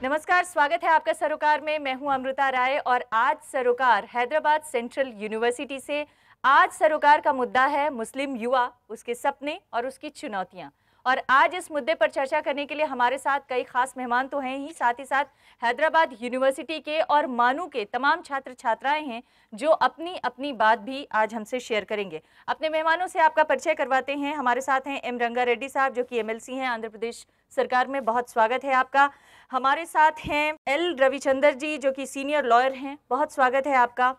नमस्कार, स्वागत है आपका सरोकार में। मैं हूं अमृता राय और आज सरोकार हैदराबाद सेंट्रल यूनिवर्सिटी से। आज सरोकार का मुद्दा है मुस्लिम युवा, उसके सपने और उसकी चुनौतियां। और आज इस मुद्दे पर चर्चा करने के लिए हमारे साथ कई खास मेहमान तो हैं ही, साथ ही साथ हैदराबाद यूनिवर्सिटी के और मानू के तमाम छात्र छात्राएं हैं जो अपनी अपनी बात भी आज हमसे शेयर करेंगे। अपने मेहमानों से आपका परिचय करवाते हैं। हमारे साथ हैं एम रंगा रेड्डी साहब जो कि एमएलसी हैं आंध्र प्रदेश सरकार में, बहुत स्वागत है आपका। हमारे साथ हैं एल रविचंद्र जी जो कि सीनियर लॉयर हैं, बहुत स्वागत है आपका।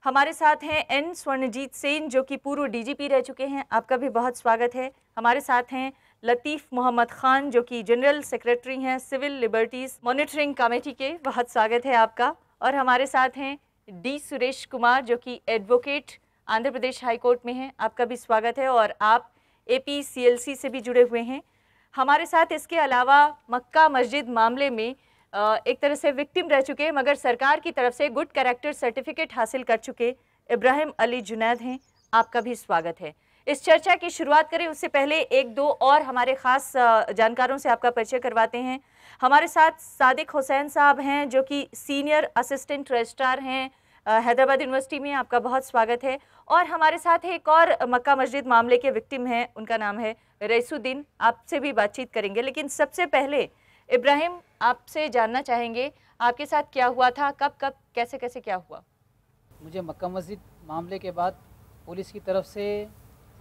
हमारे साथ हैं एन स्वर्णजीत सेन जो कि पूर्व डीजीपी रह चुके हैं, आपका भी बहुत स्वागत है। हमारे साथ हैं लतीफ़ मोहम्मद खान जो कि जनरल सेक्रेटरी हैं सिविल लिबर्टीज़ मॉनिटरिंग कमेटी के, बहुत स्वागत है आपका। और हमारे साथ हैं डी सुरेश कुमार जो कि advocate Andhra Pradesh high court में हैं, आपका भी स्वागत है और आप APCLC से भी जुड़े हुए हैं। हमारे साथ इसके अलावा मक्का मस्जिद मामले में एक तरह से विक्टिम रह चुके मगर सरकार की तरफ से गुड कैरेक्टर सर्टिफिकेट हासिल कर चुके इब्राहिम अली जुनैद हैं, आपका भी स्वागत है। इस चर्चा की शुरुआत करें उससे पहले एक दो और हमारे खास जानकारों से आपका परिचय करवाते हैं। हमारे साथ सादिक हुसैन साहब हैं जो कि सीनियर असिस्टेंट रजिस्ट्रार हैं हैदराबाद यूनिवर्सिटी में, आपका बहुत स्वागत है। और हमारे साथ एक और मक्का मस्जिद मामले के विक्टिम हैं, उनका नाम है रईसुद्दीन, आपसे भी बातचीत करेंगे। लेकिन सबसे पहले इब्राहिम, आपसे जानना चाहेंगे आपके साथ क्या हुआ था, कब कब कैसे कैसे क्या हुआ? मुझे मक्का मस्जिद मामले के बाद पुलिस की तरफ से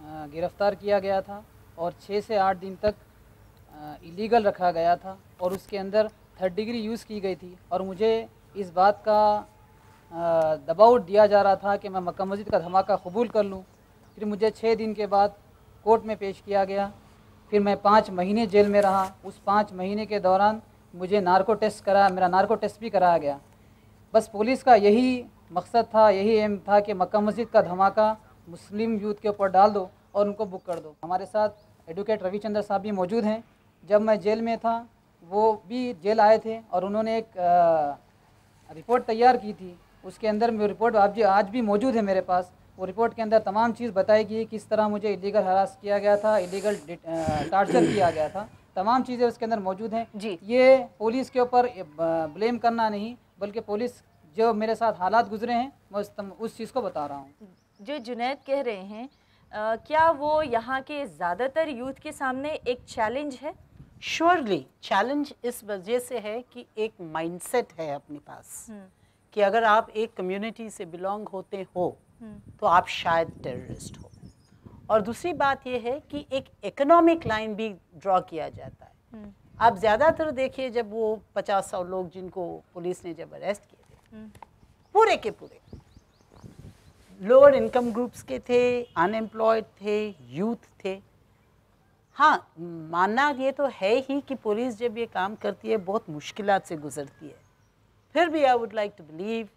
गिरफ़्तार किया गया था और 6 से 8 दिन तक इलीगल रखा गया था और उसके अंदर 3rd डिग्री यूज़ की गई थी और मुझे इस बात का दबाव दिया जा रहा था कि मैं मक्का मस्जिद का धमाका कबूल कर लूं। फिर मुझे 6 दिन के बाद कोर्ट में पेश किया गया। फिर मैं 5 महीने जेल में रहा। उस 5 महीने के दौरान मुझे नार्को टेस्ट कराया, मेरा नार्को टेस्ट भी कराया गया। बस पुलिस का यही मकसद था, यही एम था कि मक्का मस्जिद का धमाका मुस्लिम यूथ के ऊपर डाल दो और उनको बुक कर दो। हमारे साथ एडवोकेट रविचंद्र साहब भी मौजूद हैं। जब मैं जेल में था वो भी जेल आए थे और उन्होंने एक रिपोर्ट तैयार की थी। उसके अंदर मेरी रिपोर्ट आज भी मौजूद है मेरे पास। वो रिपोर्ट के अंदर तमाम चीज़ बताई गई, किस तरह मुझे इलीगल हरास किया गया था, इलीगल टार्चर किया गया था, तमाम चीज़ें उसके अंदर मौजूद हैं जी। ये पुलिस के ऊपर ब्लेम करना नहीं, बल्कि पुलिस जो मेरे साथ हालात गुजरे हैं मैं उस चीज़ को बता रहा हूँ। जो जुनैद कह रहे हैं क्या वो यहाँ के ज़्यादातर यूथ के सामने एक चैलेंज है? श्योरली चैलेंज इस वजह से है कि एक माइंडसेट है अपने पास कि अगर आप एक कम्युनिटी से बिलोंग होते हो तो आप शायद टेररिस्ट हो। और दूसरी बात यह है कि एक इकोनॉमिक लाइन भी ड्रॉ किया जाता है। आप ज़्यादातर देखिए जब वो 50-100 लोग जिनको पुलिस ने जब अरेस्ट किए थे, पूरे के पूरे लोअर इनकम ग्रुप्स के थे, अनएम्प्लॉयड थे, यूथ थे। हाँ, मानना ये तो है ही कि पुलिस जब ये काम करती है बहुत मुश्किलात से गुजरती है। फिर भी I would like to believe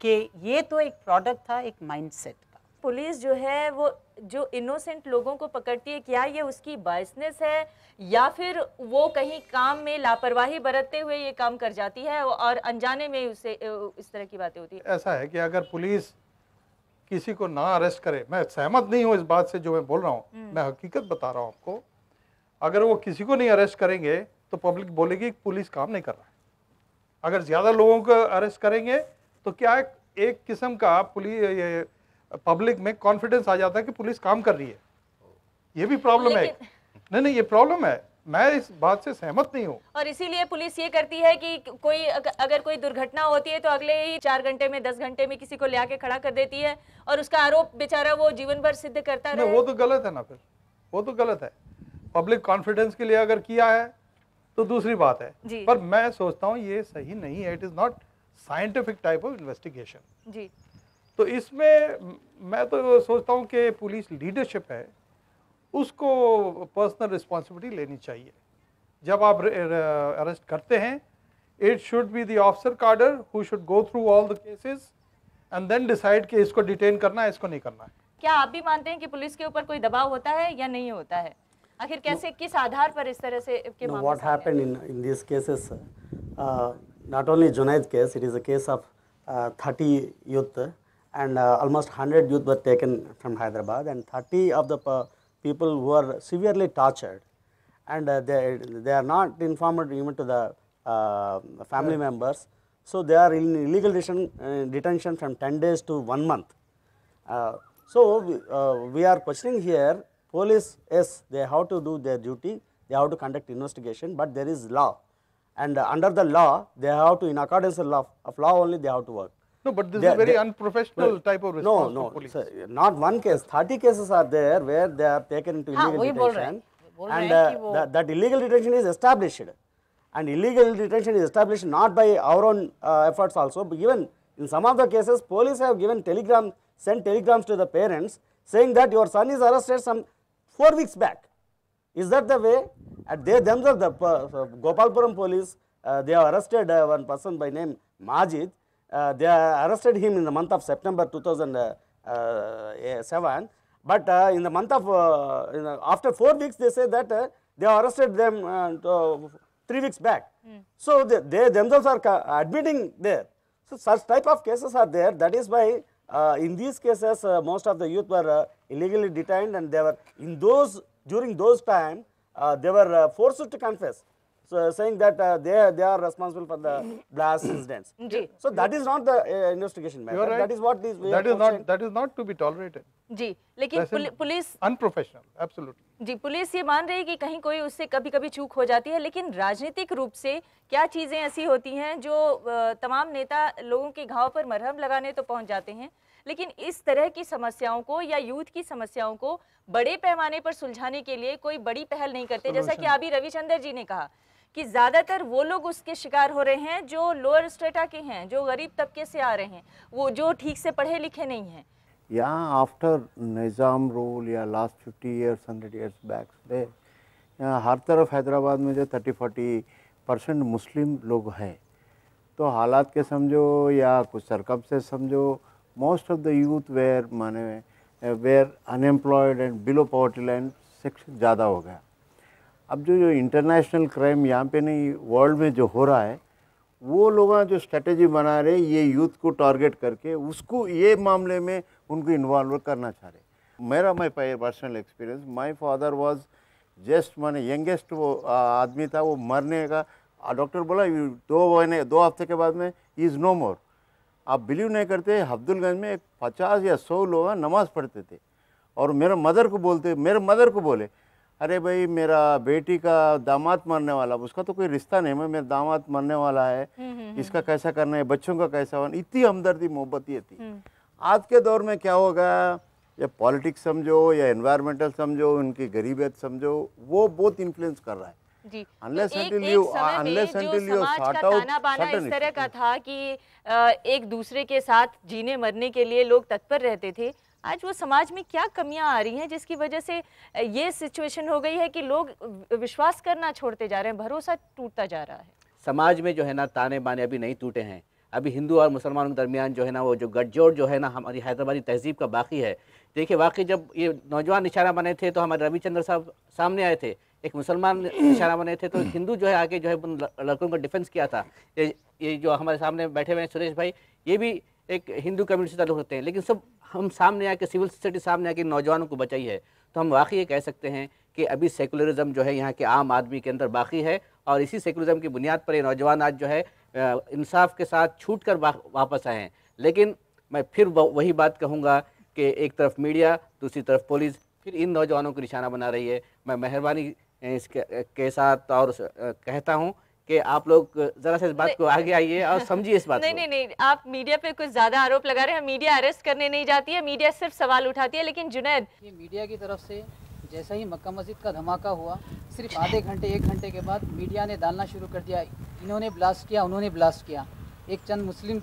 कि ये तो एक प्रोडक्ट था एक माइंडसेट का। पुलिस जो है वो जो इनोसेंट लोगों को पकड़ती है, क्या ये उसकी बायसनेस है या फिर वो कहीं काम में लापरवाही बरतते हुए ये काम कर जाती है और अनजाने में उसे इस तरह की बातें होती है? ऐसा है कि अगर पुलिस किसी को ना अरेस्ट करे, मैं सहमत नहीं हूँ इस बात से जो मैं बोल रहा हूँ, मैं हकीकत बता रहा हूँ आपको। अगर वो किसी को नहीं अरेस्ट करेंगे तो पब्लिक बोलेगी पुलिस काम नहीं कर रहा है। अगर ज़्यादा लोगों को अरेस्ट करेंगे तो क्या एक किस्म का पुलिस पब्लिक में कॉन्फिडेंस आ जाता है कि पुलिस काम कर रही है। ये भी प्रॉब्लम है। नहीं, ये प्रॉब्लम है, मैं इस बात से सहमत नहीं हूँ। और इसीलिए पुलिस ये करती है कि अगर कोई दुर्घटना होती है तो अगले ही 4 घंटे में 10 घंटे में किसी को ले आके खड़ा कर देती है और उसका आरोप बेचारा वो जीवन भर सिद्ध करता रहे। वो तो गलत है ना, फिर वो तो गलत है। पब्लिक कॉन्फिडेंस के लिए अगर किया है तो दूसरी बात है, पर मैं सोचता हूँ ये सही नहीं है। It is not scientific type of investigation जी। तो इसमें मैं तो सोचता हूँ कि पुलिस लीडरशिप है, उसको पर्सनल रिस्पॉन्सिबिलिटी लेनी चाहिए। जब आप अरेस्ट करते हैं, it should be the officer cadre who should go through all the cases and then decide कि इसको डिटेन करना है, इसको नहीं करना है। क्या आप भी मानते हैं कि पुलिस के ऊपर कोई दबाव होता है या नहीं होता है? आखिर कैसे किस आधार पर इस तरह से के मामले? What happened in these cases, not only Junaid case, it is a case of 30 youth and almost 100 youth were taken from Hyderabad and 30 of the people were severely tortured and they are not informed even to the family members. So they are in illegal detention from 10 days to 1 month. So we are questioning here, police, yes, they have to do their duty, they have to conduct investigation, but there is law, and under the law, they have to, in accordance with law only, they have to work. No, but this is a very unprofessional type of response from police. Sir, not one case, 30 cases are there where they are taken into illegal detention, and that illegal detention is established, and illegal detention is established not by our own efforts also, but even in some of the cases, police have given sent telegrams to the parents saying that your son is arrested some 4 weeks back. Is that the way? And they themselves, the Gopalpuram police, they have arrested one person by name Majid. They arrested him in the month of September 2007, but in the month of, after 4 weeks, they say that they arrested them 3 weeks back. So they themselves are admitting there. So such type of cases are there. That is why in these cases, most of the youth were illegally detained, and they were during those time, they were forced to confess. So saying that they are responsible for the blast incidents. So that is not the investigation method. Right. That is what is that is not to be tolerated. जी, लेकिन police unprofessional, absolutely. जी, police ये मान रही है कि कहीं कोई उससे कभी-कभी चूक हो जाती है, लेकिन राजनीतिक रूप से क्या चीजें ऐसी होती हैं जो तमाम नेता लोगों के घाव पर मरहम लगाने तो पहुंच जाते हैं, लेकिन इस तरह की समस्याओं को या यूथ की समस्याओं को बड़े पैमाने पर सुलझाने के लिए कोई बड़ी पहल नहीं करते। जैसा कि अभी रविचंद्र जी ने कहा कि ज़्यादातर वो लोग उसके शिकार हो रहे हैं जो लोअर स्ट्रेटा के हैं, जो गरीब तबके से आ रहे हैं, वो जो ठीक से पढ़े लिखे नहीं हैं। यहाँ आफ्टर निज़ाम रूल या लास्ट 50 years 100 years बैक से यहाँ हर तरफ हैदराबाद में जो 30-40% मुस्लिम लोग हैं, तो हालात के समझो या कुछ सरकब से समझो, most of the youth were unemployed and below poverty line section ज़्यादा हो गया। अब जो इंटरनेशनल क्राइम यहाँ पे नहीं, वर्ल्ड में जो हो रहा है, वो लोग जो स्ट्रेटेजी बना रहे ये यूथ को टारगेट करके उसको ये मामले में उनको इन्वॉल्व करना चाह रहे। मेरा my personal experience, my father was just youngest वो आदमी था, वो मरने का डॉक्टर बोला 2 हफ्ते के बाद में इज़ नो मोर। आप बिलीव नहीं करते, हफ्दुलगंज में 50 या 100 लोग नमाज़ पढ़ते थे और मेरे मदर को बोले अरे भाई मेरा बेटी का दामाद मरने वाला, उसका तो कोई रिश्ता नहीं है, मेरा दामाद मरने वाला है, इसका कैसा करना है, बच्चों का कैसा होना, इतनी हमदर्दी मोहब्बत ये थी। आज के दौर में क्या होगा, या पॉलिटिक्स समझो या एनवायरमेंटल समझो, उनकी गरीबियत समझो, वो बहुत इन्फ्लुएंस कर रहा है। जी, unless until you sort out इस तरह का था कि एक दूसरे के साथ जीने मरने के लिए लोग तत्पर रहते थे। आज वो समाज में क्या कमियां आ रही हैं जिसकी वजह से ये सिचुएशन हो गई है कि लोग विश्वास करना छोड़ते जा रहे हैं, भरोसा टूटता जा रहा है। समाज में जो है ना ताने बाने अभी नहीं टूटे हैं, अभी हिंदू और मुसलमानों के दरमियान जो है ना वो जो गठजोड़ जो है ना हमारी हैदराबादी तहजीब का बाकी है। देखिए वाकई जब ये नौजवान निशाना बने थे तो हमारे रविचंद्र साहब सामने आए थे, एक मुसलमान निशाना बने थे तो हिंदू जो है आगे जो है लड़कों का डिफेंस किया था। ये जो हमारे सामने बैठे हुए हैं सुरेश भाई, ये भी एक हिंदू कम्युनिटी से ताल्लुक़ रखते हैं, लेकिन सब हम सामने आके सिविल सोसाइटी सामने आके नौजवानों को बचाई है। तो हम वाकई ये कह सकते हैं कि अभी सेकुलरिज्म जो है यहाँ के आम आदमी के अंदर बाकी है और इसी सेकुलरिज्म की बुनियाद पर ये नौजवान आज जो है इंसाफ के साथ छूट कर वापस आए हैं। लेकिन मैं फिर वही बात कहूँगा कि एक तरफ मीडिया, दूसरी तरफ पुलिस फिर इन नौजवानों को निशाना बना रही है। मैं मेहरबानी इसके साथ और कहता हूँ कि आप लोग जरा से इस बात को आगे आइए और समझिए इस बात को। नहीं, आप मीडिया पे कुछ ज्यादा आरोप लगा रहे हैं। मीडिया अरेस्ट करने नहीं जाती है, मीडिया सिर्फ सवाल उठाती है। लेकिन जुनैद, ये मीडिया की तरफ से जैसा ही मक्का मस्जिद का धमाका हुआ, सिर्फ आधे घंटे 1 घंटे के बाद मीडिया ने डालना शुरू कर दिया, इन्होंने ब्लास्ट किया, उन्होंने ब्लास्ट किया, एक चंद मुस्लिम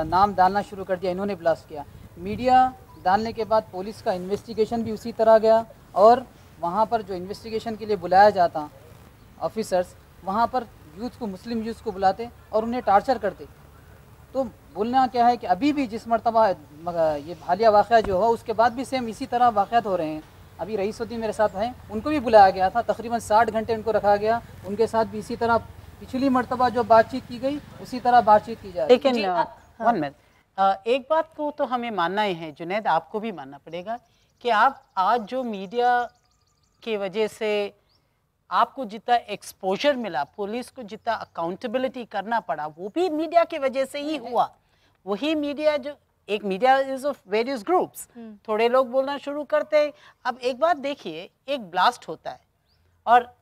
नाम डालना शुरू कर दिया, इन्होंने ब्लास्ट किया। मीडिया डालने के बाद पुलिस का इन्वेस्टिगेशन भी उसी तरह गया और वहाँ पर जो इन्वेस्टिगेशन के लिए बुलाया जाता ऑफिसर्स, वहाँ पर यूथ को, मुस्लिम यूथ को बुलाते और उन्हें टार्चर करते। तो बोलना क्या है कि अभी भी जिस मरतबा ये भालिया वाक़या जो हुआ उसके बाद भी सेम इसी तरह वाक़यात हो रहे हैं। अभी रईसुद्दीन मेरे साथ हैं, उनको भी बुलाया गया था, तकरीबन 60 घंटे उनको रखा गया, उनके साथ भी इसी तरह पिछली मरतबा जो बातचीत की गई उसी तरह बातचीत की जा रही है। लेकिन 1 मिनट, एक बात को तो हमें मानना ही है, जुनैद आपको भी मानना पड़ेगा कि आप आज जो मीडिया की वजह से आपको जितना एक्सपोजर मिला, पुलिस को जितना अकाउंटेबिलिटी करना पड़ा, वो भी मीडिया की वजह से ही हुआ। वही मीडिया जो एक media is of various groups, थोड़े लोग बोलना शुरू करते हैं। अब एक बात देखिए, एक ब्लास्ट होता है, और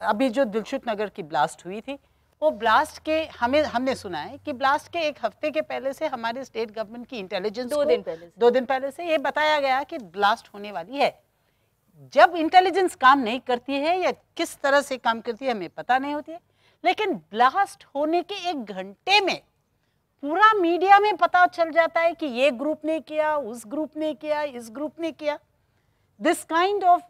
अभी जो दिलसुख नगर की ब्लास्ट हुई थी, वो ब्लास्ट के हमने सुना है कि ब्लास्ट के एक हफ्ते के पहले से हमारे स्टेट गवर्नमेंट की इंटेलिजेंस 2 दिन पहले से ये बताया गया कि ब्लास्ट होने वाली है। जब इंटेलिजेंस काम नहीं करती है या किस तरह से काम करती है हमें पता नहीं होती है, लेकिन ब्लास्ट होने के 1 घंटे में पूरा मीडिया में पता चल जाता है कि ये ग्रुप ने किया, उस ग्रुप ने किया, इस ग्रुप ने किया। This kind of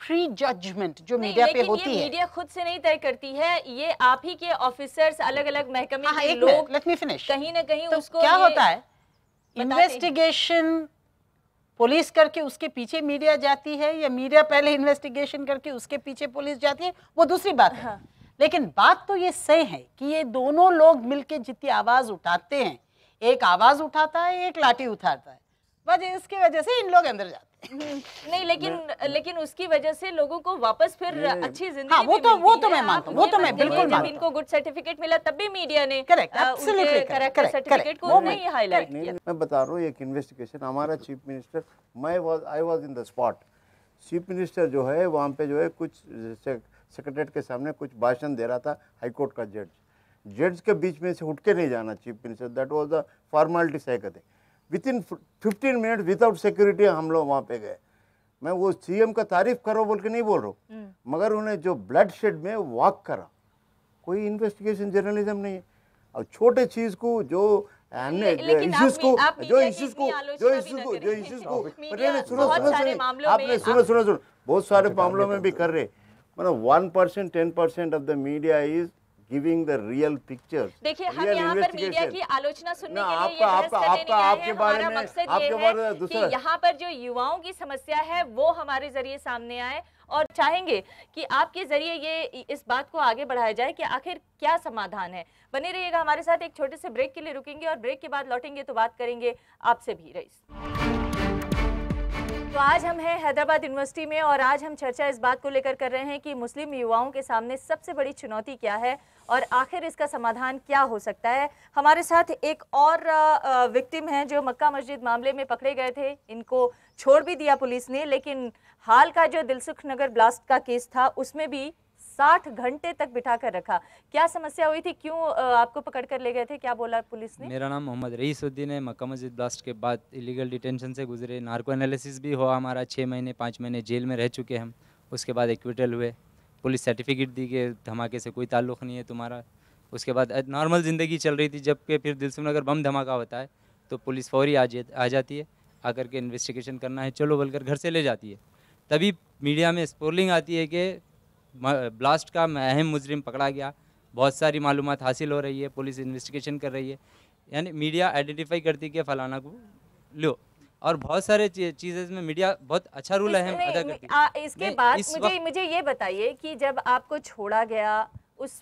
pre judgement जो मीडिया पे होती है, मीडिया खुद से नहीं तय करती है, ये आप ही के ऑफिसर्स, अलग अलग महकमे के लोग लेट मी फिनिश, कहीं ना कहीं तो उसको क्या होता है, इन्वेस्टिगेशन पुलिस करके उसके पीछे मीडिया जाती है, या मीडिया पहले इन्वेस्टिगेशन करके उसके पीछे पुलिस जाती है, वो दूसरी बात है। हाँ। लेकिन बात तो ये सही है कि ये दोनों लोग मिलके जितनी आवाज उठाते हैं, एक आवाज उठाता है, एक लाठी उठाता है, वजह इसकी वजह से इन लोग अंदर जाते हैं। नहीं, लेकिन उसकी वजह से लोगों को वापस फिर अच्छी जिंदगी हाँ, वो तो मैं मानता हूँ, वो तो मैं बिल्कुल मानता हूँ। जब इनको गुड सर्टिफिकेट मिला तब भी मीडिया ने करेक्ट सर्टिफिकेट को नहीं हाईलाइट किया। मैं बता रहा हूँ, एक इन्वेस्टिगेशन, हमारा chief minister, I was in the spot. Chief minister जो है वहाँ पे जो है कुछ सेक्रेटरीट के सामने कुछ भाषण दे रहा था, हाईकोर्ट का जज के बीच में से उठ के नहीं जाना chief minister, that was the formality सही कहते। विथिन 15 मिनट विदाउट सिक्योरिटी हम लोग वहाँ पे गए। मैं वो सीएम का तारीफ करो बोल के नहीं बोल रहा हूँ, मगर उन्हें जो ब्लड शेड में वॉक करा, कोई इन्वेस्टिगेशन जर्नलिज्म नहीं है। और छोटे चीज को जो हमने इश्यूज को सुनो बहुत सारे मामलों में भी कर रहे, मतलब 1%, 10% of the media is giving the real picture. देखिए, हम यहाँ पर मीडिया की आलोचना सुनने के लिए ये बहस करने नहीं आए हैं। हमारा मकसद ये है कि यहाँ पर जो युवाओं की समस्या है वो हमारे जरिए सामने आए, और चाहेंगे कि आपके जरिए ये इस बात को आगे बढ़ाया जाए कि आखिर क्या समाधान है। बने रहिएगा हमारे साथ, एक छोटे से ब्रेक के लिए रुकेंगे और ब्रेक के बाद लौटेंगे तो बात करेंगे आपसे भी। रईस, तो आज हम हैं हैदराबाद यूनिवर्सिटी में और आज हम चर्चा इस बात को लेकर कर रहे हैं कि मुस्लिम युवाओं के सामने सबसे बड़ी चुनौती क्या है और आखिर इसका समाधान क्या हो सकता है। हमारे साथ एक और विक्टिम हैं जो मक्का मस्जिद मामले में पकड़े गए थे, इनको छोड़ भी दिया पुलिस ने, लेकिन हाल का जो दिलसुख नगर ब्लास्ट का केस था उसमें भी 60 घंटे तक बिठा कर रखा। क्या समस्या हुई थी, क्यों आपको पकड़ कर ले गए थे, क्या बोला पुलिस ने? मेरा नाम मोहम्मद रईसुद्दीन है। मक्का मस्जिद ब्लास्ट के बाद इलीगल डिटेंशन से गुजरे, नार्को एनालिसिस भी हुआ हमारा, 6 महीने 5 महीने जेल में रह चुके हम। उसके बाद एक्विटल हुए, पुलिस सर्टिफिकेट दी कि धमाके से कोई ताल्लुक़ नहीं है तुम्हारा। उसके बाद नॉर्मल ज़िंदगी चल रही थी, जबकि फिर दिलसुख नगर बम धमाका होता है तो पुलिस फौरी आ जाती है, आकर के इन्वेस्टिगेशन करना है चलो बोलकर घर से ले जाती है। तभी मीडिया में स्पोलिंग आती है कि ब्लास्ट का अहम मुजरिम पकड़ा गया, बहुत सारी मालूमात हासिल हो रही है, पुलिस इन्वेस्टिगेशन कर रही है, यानी मीडिया आइडेंटिफाई करती है कि फलाना को लो, और बहुत सारे चीज़ें में मीडिया बहुत अच्छा रोल अहम अदा करती है। इसके बाद मुझे ये बताइए कि जब आपको छोड़ा गया उस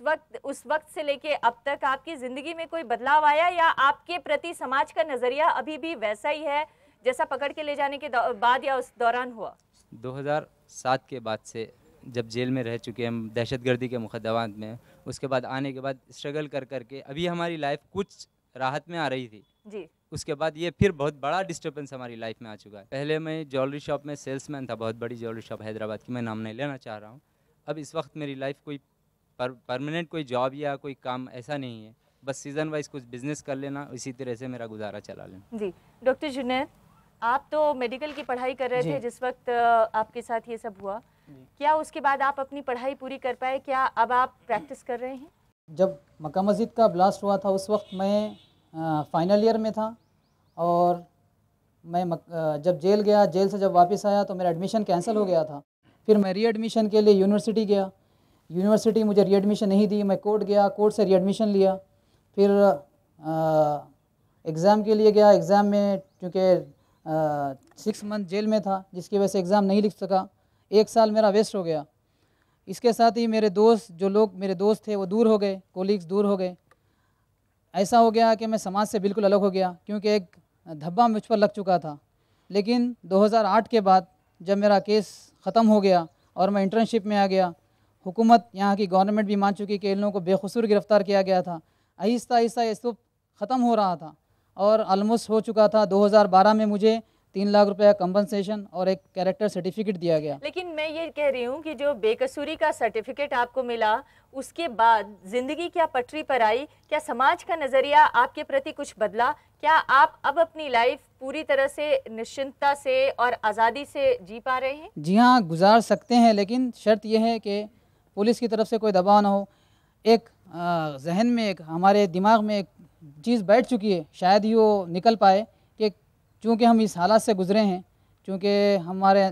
वक्त से लेके अब तक आपकी ज़िंदगी में कोई बदलाव आया, या आपके प्रति समाज का नज़रिया अभी भी वैसा ही है जैसा पकड़ के ले जाने के बाद या उस दौरान हुआ? 2007 के बाद से जब जेल में रह चुके हम दहशतगर्दी के मुकदमात में, उसके बाद आने के बाद स्ट्रगल कर करके अभी हमारी लाइफ कुछ राहत में आ रही थी जी। उसके बाद ये फिर बहुत बड़ा डिस्टर्बेंस हमारी लाइफ में आ चुका है। पहले मैं ज्वेलरी शॉप में सेल्समैन था, बहुत बड़ी ज्वेलरी शॉप हैदराबाद की, मैं नाम नहीं लेना चाह रहा हूँ। अब इस वक्त मेरी लाइफ कोई परमानेंट कोई जॉब या कोई काम ऐसा नहीं है, बस सीज़न वाइज कुछ बिजनेस कर लेना, इसी तरह से मेरा गुजारा चला लेना। जी। डॉक्टर जुनैद, आप तो मेडिकल की पढ़ाई कर रहे थे जिस वक्त आपके साथ ये सब हुआ, क्या उसके बाद आप अपनी पढ़ाई पूरी कर पाए? क्या अब आप प्रैक्टिस कर रहे हैं? जब मक्का मस्जिद का ब्लास्ट हुआ था उस वक्त मैं फाइनल ईयर में था, और मैं जब जेल गया, जेल से जब वापस आया तो मेरा एडमिशन कैंसिल हो गया था। फिर मैं रीएडमिशन के लिए यूनिवर्सिटी गया, यूनिवर्सिटी मुझे रीएडमिशन नहीं दी, मैं कोर्ट गया, कोर्ट से रीएडमिशन लिया। फिर एग्ज़ाम के लिए गया, एग्ज़ाम में चूँकि 6 मंथ जेल में था जिसकी वजह से एग्ज़ाम नहीं लिख सका, 1 साल मेरा वेस्ट हो गया। इसके साथ ही मेरे दोस्त, जो लोग मेरे दोस्त थे वो दूर हो गए, कोलीग्स दूर हो गए। ऐसा हो गया कि मैं समाज से बिल्कुल अलग हो गया, क्योंकि एक धब्बा मुझ पर लग चुका था। लेकिन 2008 के बाद जब मेरा केस ख़त्म हो गया और मैं इंटर्नशिप में आ गया, हुकूमत यहाँ की गवर्नमेंट भी मान चुकी कि इन लोगों को बेकसूर गिरफ़्तार किया गया था। आहिस्ता आहिस्ता ये सब ख़त्म हो रहा था और ऑलमोस्ट हो चुका था। 2012 में मुझे 3 लाख रुपए कंपनसेशन और एक कैरेक्टर सर्टिफिकेट दिया गया। लेकिन मैं ये कह रही हूँ कि जो बेकसूरी का सर्टिफिकेट आपको मिला, उसके बाद ज़िंदगी क्या पटरी पर आई? क्या समाज का नज़रिया आपके प्रति कुछ बदला? क्या आप अब अपनी लाइफ पूरी तरह से निश्चिंतता से और आज़ादी से जी पा रहे हैं? जी हाँ, गुजार सकते हैं, लेकिन शर्त यह है कि पुलिस की तरफ से कोई दबाव ना हो। एक जहन में, एक हमारे दिमाग में एक चीज़ बैठ चुकी है, शायद ही वो निकल पाए कि चूँकि हम इस हालात से गुज़रे हैं, चूँकि हमारे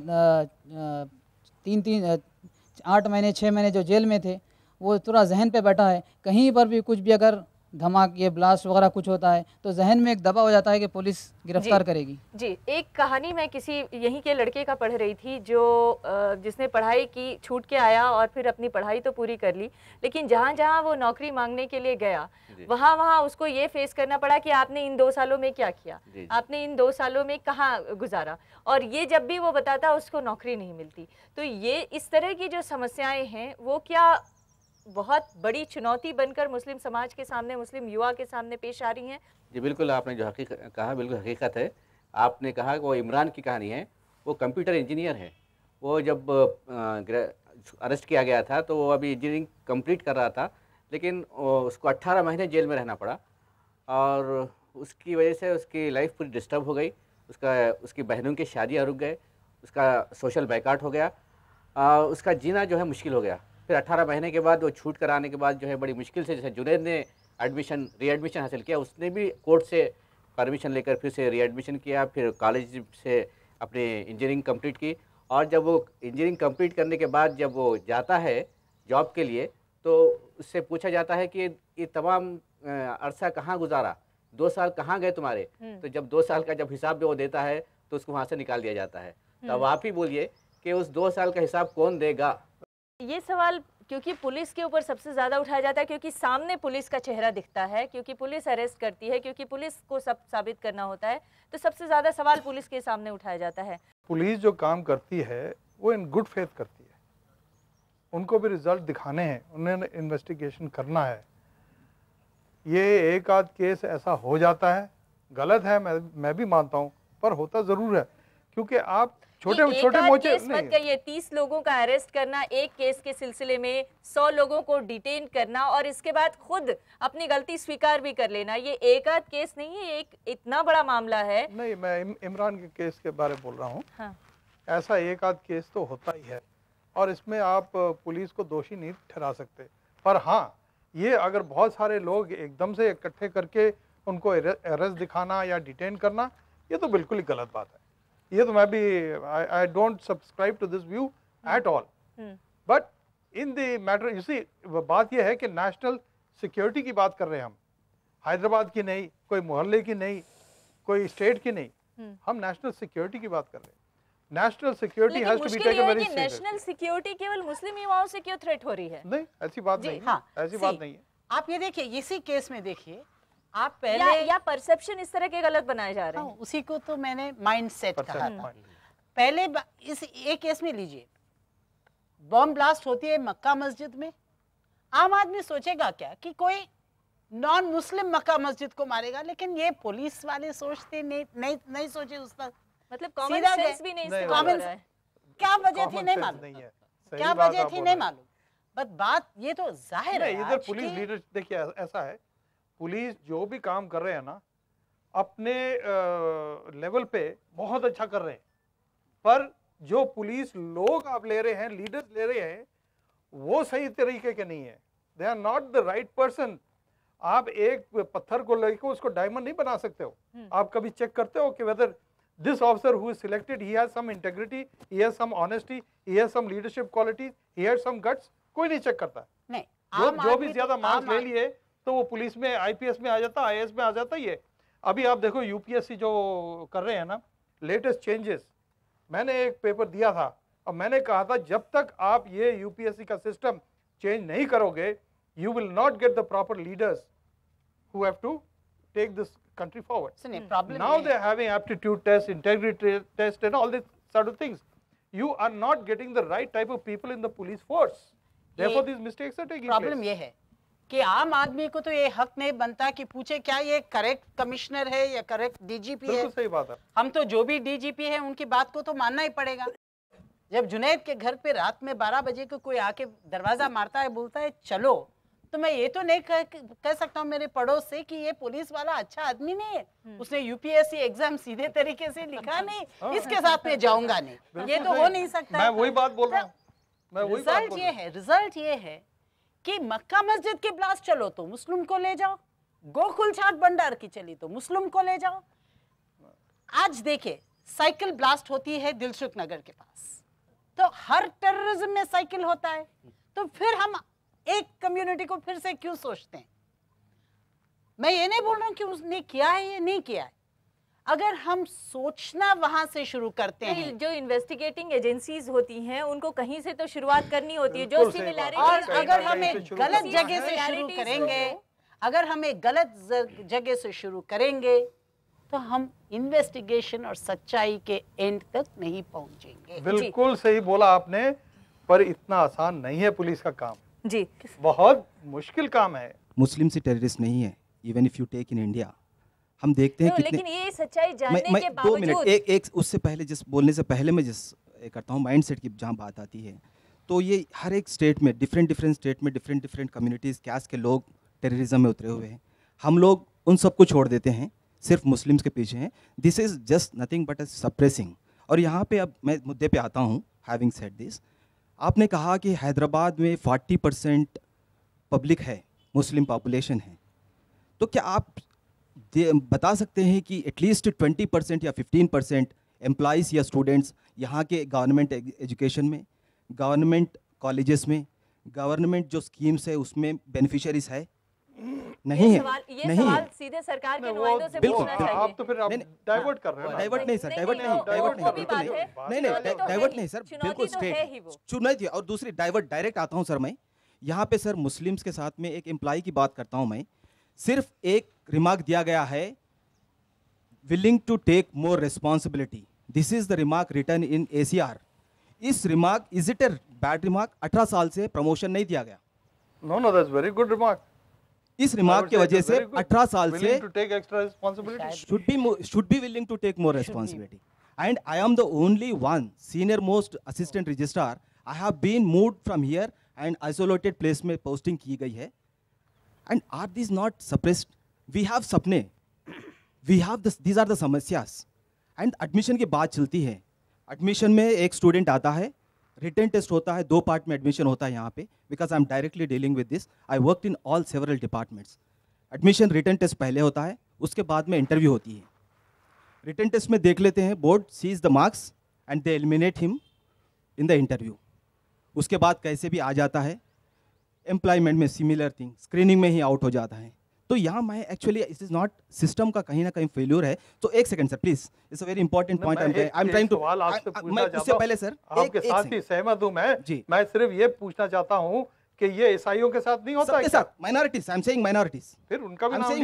8 महीने 6 महीने जो जेल में थे वो थोड़ा जहन पे बैठा है। कहीं पर भी कुछ भी अगर धमाके ब्लास्ट वगैरह कुछ होता है तो जहन में एक दबाव हो जाता है कि पुलिस गिरफ्तार करेगी। जी, एक कहानी मैं किसी यहीं के लड़के का पढ़ रही थी जो जिसने पढ़ाई की, छूट के आया और फिर अपनी पढ़ाई तो पूरी कर ली, लेकिन जहाँ जहाँ वो नौकरी मांगने के लिए गया वहाँ वहाँ उसको ये फेस करना पड़ा कि आपने इन 2 सालों में क्या किया, आपने इन 2 सालों में कहाँ गुजारा, और ये जब भी वो बताता उसको नौकरी नहीं मिलती। तो ये इस तरह की जो समस्याएं हैं वो क्या बहुत बड़ी चुनौती बनकर मुस्लिम समाज के सामने, मुस्लिम युवा के सामने पेश आ रही हैं? जी बिल्कुल, आपने जो कहा बिल्कुल हकीकत है। आपने कहा कि वो इमरान की कहानी है। वो कंप्यूटर इंजीनियर है। वो जब अरेस्ट किया गया था तो वो अभी इंजीनियरिंग कंप्लीट कर रहा था, लेकिन उसको 18 महीने जेल में रहना पड़ा और उसकी वजह से उसकी लाइफ पूरी डिस्टर्ब हो गई। उसकी बहनों की शादियाँ रुक गए, उसका सोशल बैकआउट हो गया, उसका जीना जो है मुश्किल हो गया। फिर 18 महीने के बाद वो छूट कर आने के बाद जो है बड़ी मुश्किल से, जैसे जुनैद ने रीएडमिशन हासिल किया, उसने भी कोर्ट से परमिशन लेकर फिर से रीएडमिशन किया, फिर कॉलेज से अपने इंजीनियरिंग कंप्लीट की, और जब वो इंजीनियरिंग कंप्लीट करने के बाद जब वो जाता है जॉब के लिए तो उससे पूछा जाता है कि ये तमाम अरसा कहाँ गुजारा, 2 साल कहाँ गए तुम्हारे? तो जब 2 साल का जब हिसाब वो देता है तो उसको वहाँ से निकाल दिया जाता है। तो अब आप ही बोलिए कि उस 2 साल का हिसाब कौन देगा? ये सवाल क्योंकि पुलिस के ऊपर सबसे ज़्यादा उठाया जाता है, क्योंकि सामने पुलिस का चेहरा दिखता है, क्योंकि पुलिस अरेस्ट करती है, क्योंकि पुलिस को सब साबित करना होता है, तो सबसे ज़्यादा सवाल पुलिस के सामने उठाया जाता है। पुलिस जो काम करती है वो इन गुड फेथ करती है, उनको भी रिजल्ट दिखाने हैं, उन्हें इन्वेस्टिगेशन करना है। ये एक आध केस ऐसा हो जाता है, गलत है, मैं भी मानता हूँ, पर होता ज़रूर है, क्योंकि आप छोटे मोटे मत कहिए। 30 लोगों का अरेस्ट करना एक केस के सिलसिले में, 100 लोगों को डिटेन करना और इसके बाद खुद अपनी गलती स्वीकार भी कर लेना, ये एक आध केस नहीं है, एक इतना बड़ा मामला है। नहीं, मैं इमरान के केस के बारे में बोल रहा हूँ। हाँ। ऐसा एक आध केस तो होता ही है और इसमें आप पुलिस को दोषी नहीं ठहरा सकते। पर हाँ, ये अगर बहुत सारे लोग एकदम से इकट्ठे करके उनको अरेस्ट दिखाना या डिटेन करना, ये तो बिल्कुल ही गलत बात है। ये तो मैं भी I don't subscribe to this view at all. But in the matter, you see, बात ये है कि नेशनल सिक्योरिटी की बात कर रहे हैं हम, हैदराबाद की नहीं, कोई मोहल्ले की नहीं, कोई स्टेट की नहीं, हम नेशनल सिक्योरिटी की बात कर रहे हैं। National security has to be taken very seriously. National security केवल मुस्लिम युवाओं से क्यों थ्रेट हो रही है? नहीं, ऐसी बात नहीं। हाँ, ऐसी बात नहीं है। आप ये देखिए, इसी केस में देखिए, आप पहले या परसेप्शन इस तरह के गलत बनाए जा रहे हैं। उसी को तो मैंने माइंडसेट कहा था। पहले इस एक केस में लीजिए, बॉम्ब ब्लास्ट होती है मक्का मस्जिद में, आम आदमी सोचेगा क्या कि कोई नॉन मुस्लिम मक्का मस्जिद को मारेगा, लेकिन ये पुलिस वाले सोचते नहीं सोचे उस तक, मतलब कॉमन सेंस भी नहीं इसमें कॉमन क्या वजह थी नहीं मालूम, क्या वजह थी नहीं मालूम, बट बात ये तो जाहिर है। इधर पुलिस लीडर देखिए, ऐसा है, पुलिस जो भी काम कर रहे हैं ना, अपने लेवल पे बहुत अच्छा कर रहे हैं, पर जो पुलिस लोग आप ले रहे हैं, लीडर्स ले रहे हैं, वो सही तरीके के नहीं है। They are not the right person. आप एक पत्थर को लेकर उसको डायमंड नहीं बना सकते हो। आप कभी चेक करते हो कि weather this officer who is selected, he has some integrity, he has some honesty, he has some leadership qualities, he has some guts? कोई नहीं चेक करता। नहीं, जो भी ज्यादा मार्क्स ले लिए तो वो पुलिस में, आईपीएस में आ जाता, आईएएस में आ जाता ही है। अभी आप देखो यूपीएससी जो कर रहे हैं ना, लेटेस्ट चेंजेस, मैंने एक पेपर दिया था और मैंने कहा था जब तक आप ये यूपीएससी का सिस्टम चेंज नहीं करोगे, you will not get the proper leaders who have to take this country forward. Now they are having aptitude tests, integrity tests and all these sort of things. You are not getting the right type of people in the police force. Therefore these mistakes are taking place. Problem ये है कि आम आदमी को तो ये हक नहीं बनता कि पूछे क्या ये करेक्ट कमिश्नर है या करेक्ट डीजीपी है। बिल्कुल सही बात है। हम तो जो भी डीजीपी है उनकी बात को तो मानना ही पड़ेगा। जब जुनैद के घर पे रात में 12 बजे को कोई आके दरवाजा मारता है, बोलता है चलो, तो मैं ये तो नहीं कह सकता हूँ मेरे पड़ोस से कि ये पुलिस वाला अच्छा आदमी नहीं है, उसने यूपीएससी एग्जाम सीधे तरीके से लिखा नहीं, इसके साथ में जाऊंगा नहीं, ये तो हो नहीं सकता। मैं वही बात बोल रहा हूँ। रिजल्ट ये है कि मक्का मस्जिद की ब्लास्ट चलो तो मुस्लिम को ले जाओ, गोकुल छाट भंडार की चली तो मुस्लिम को ले जाओ। आज देखे साइकिल ब्लास्ट होती है दिलसुख नगर के पास, तो हर टेररिज्म में साइकिल होता है, तो फिर हम एक कम्युनिटी को फिर से क्यों सोचते हैं? मैं ये नहीं बोल रहा हूँ कि उसने किया है ये नहीं किया है, अगर हम सोचना वहां से शुरू करते हैं। जो इन्वेस्टिगेटिंग एजेंसीज होती हैं उनको कहीं से तो शुरुआत करनी होती है, जो सिमिलैरिटी। और अगर हम एक गलत जगह से शुरू करेंगे, अगर हम एक गलत जगह से शुरू करेंगे तो हम इन्वेस्टिगेशन और सच्चाई के एंड तक नहीं पहुंचेंगे। बिल्कुल सही बोला आपने, पर इतना आसान नहीं है पुलिस का काम जी, बहुत मुश्किल काम है। मुस्लिम से टेररिस्ट नहीं है, even if you take in India. हम देखते हैं कितने, लेकिन ये सच्चाई जानने के बावजूद 2 मिनट एक उससे पहले जिस बोलने से पहले मैं जिस करता हूँ माइंडसेट की जहाँ बात आती है, तो ये हर एक स्टेट में डिफरेंट स्टेट में डिफरेंट कम्युनिटीज़ कैस्ट के लोग टेररिज्म में उतरे हुए हैं। हम लोग उन सबको छोड़ देते हैं, सिर्फ मुस्लिम्स के पीछे हैं। This is just nothing but a suppressing. और यहाँ पे अब मैं मुद्दे पे आता हूँ। हैविंग सेड दिस, आपने कहा कि हैदराबाद में 40% पब्लिक है, मुस्लिम पॉपुलेशन है, तो क्या आप बता सकते हैं कि एटलीस्ट 20% या 15% एम्प्लॉइज़ या स्टूडेंट्स यहाँ के गवर्नमेंट एजुकेशन में, गवर्नमेंट कॉलेजेस में, गवर्नमेंट जो स्कीम्स है उसमें बेनिफिशियरीज है? नहीं है, नहीं सवाल सीधे सरकार के नुमाइंदों से पूछना चाहिए। आप तो फिर डाइवर्ट कर रहे हैं। डाइवर्ट नहीं सर, डाइवर्ट नहीं, डाइवर्ट नहीं सर, बिल्कुल स्ट्रेट चुनौती। और दूसरी डायरेक्ट आता हूँ सर मैं यहाँ पे सर, मुस्लिम्स के साथ में एक एम्प्लॉय की बात करता हूँ मैं। सिर्फ एक रिमार्क दिया गया है, willing to take more responsibility. This is the remark written in ACR। इस remark, is it a bad remark? 18 साल से प्रमोशन नहीं दिया गया। No that's very good remark. इस रिमार्क की वजह से 18 साल से should be willing to take more responsibility. And I am the only one senior most assistant registrar. I have been moved from here and isolated place में posting की गई है। And are these not suppressed? We have सपने, we have this, these are the समस्यास। And admission की बात चलती है, admission में एक student आता है, रिटन टेस्ट होता है, 2 पार्ट में एडमिशन होता है यहाँ पे, because I am directly dealing with this. I worked in all several departments. Admission written test पहले होता है, उसके बाद में इंटरव्यू होती है। रिटन टेस्ट में देख लेते हैं, board sees the marks and they eliminate him in the interview. उसके बाद कैसे भी आ जाता है, एम्प्लॉयमेंट में सिमिलर थिंग, स्क्रीनिंग में ही आउट हो जाता है। तो यहाँ मैं actually it is not system का कहीं ना कहीं फेल्यूर है। तो एक second sir please, it's a very important point. I am trying to, मैं उससे पहले सर आपके साथ ही सहमत हूं मैं सिर्फ ये पूछना चाहता हूं कि ये ईसाइयों के साथ नहीं होता है? सबके साथ, minorities, I am saying minorities, फिर उनका भी नाम आई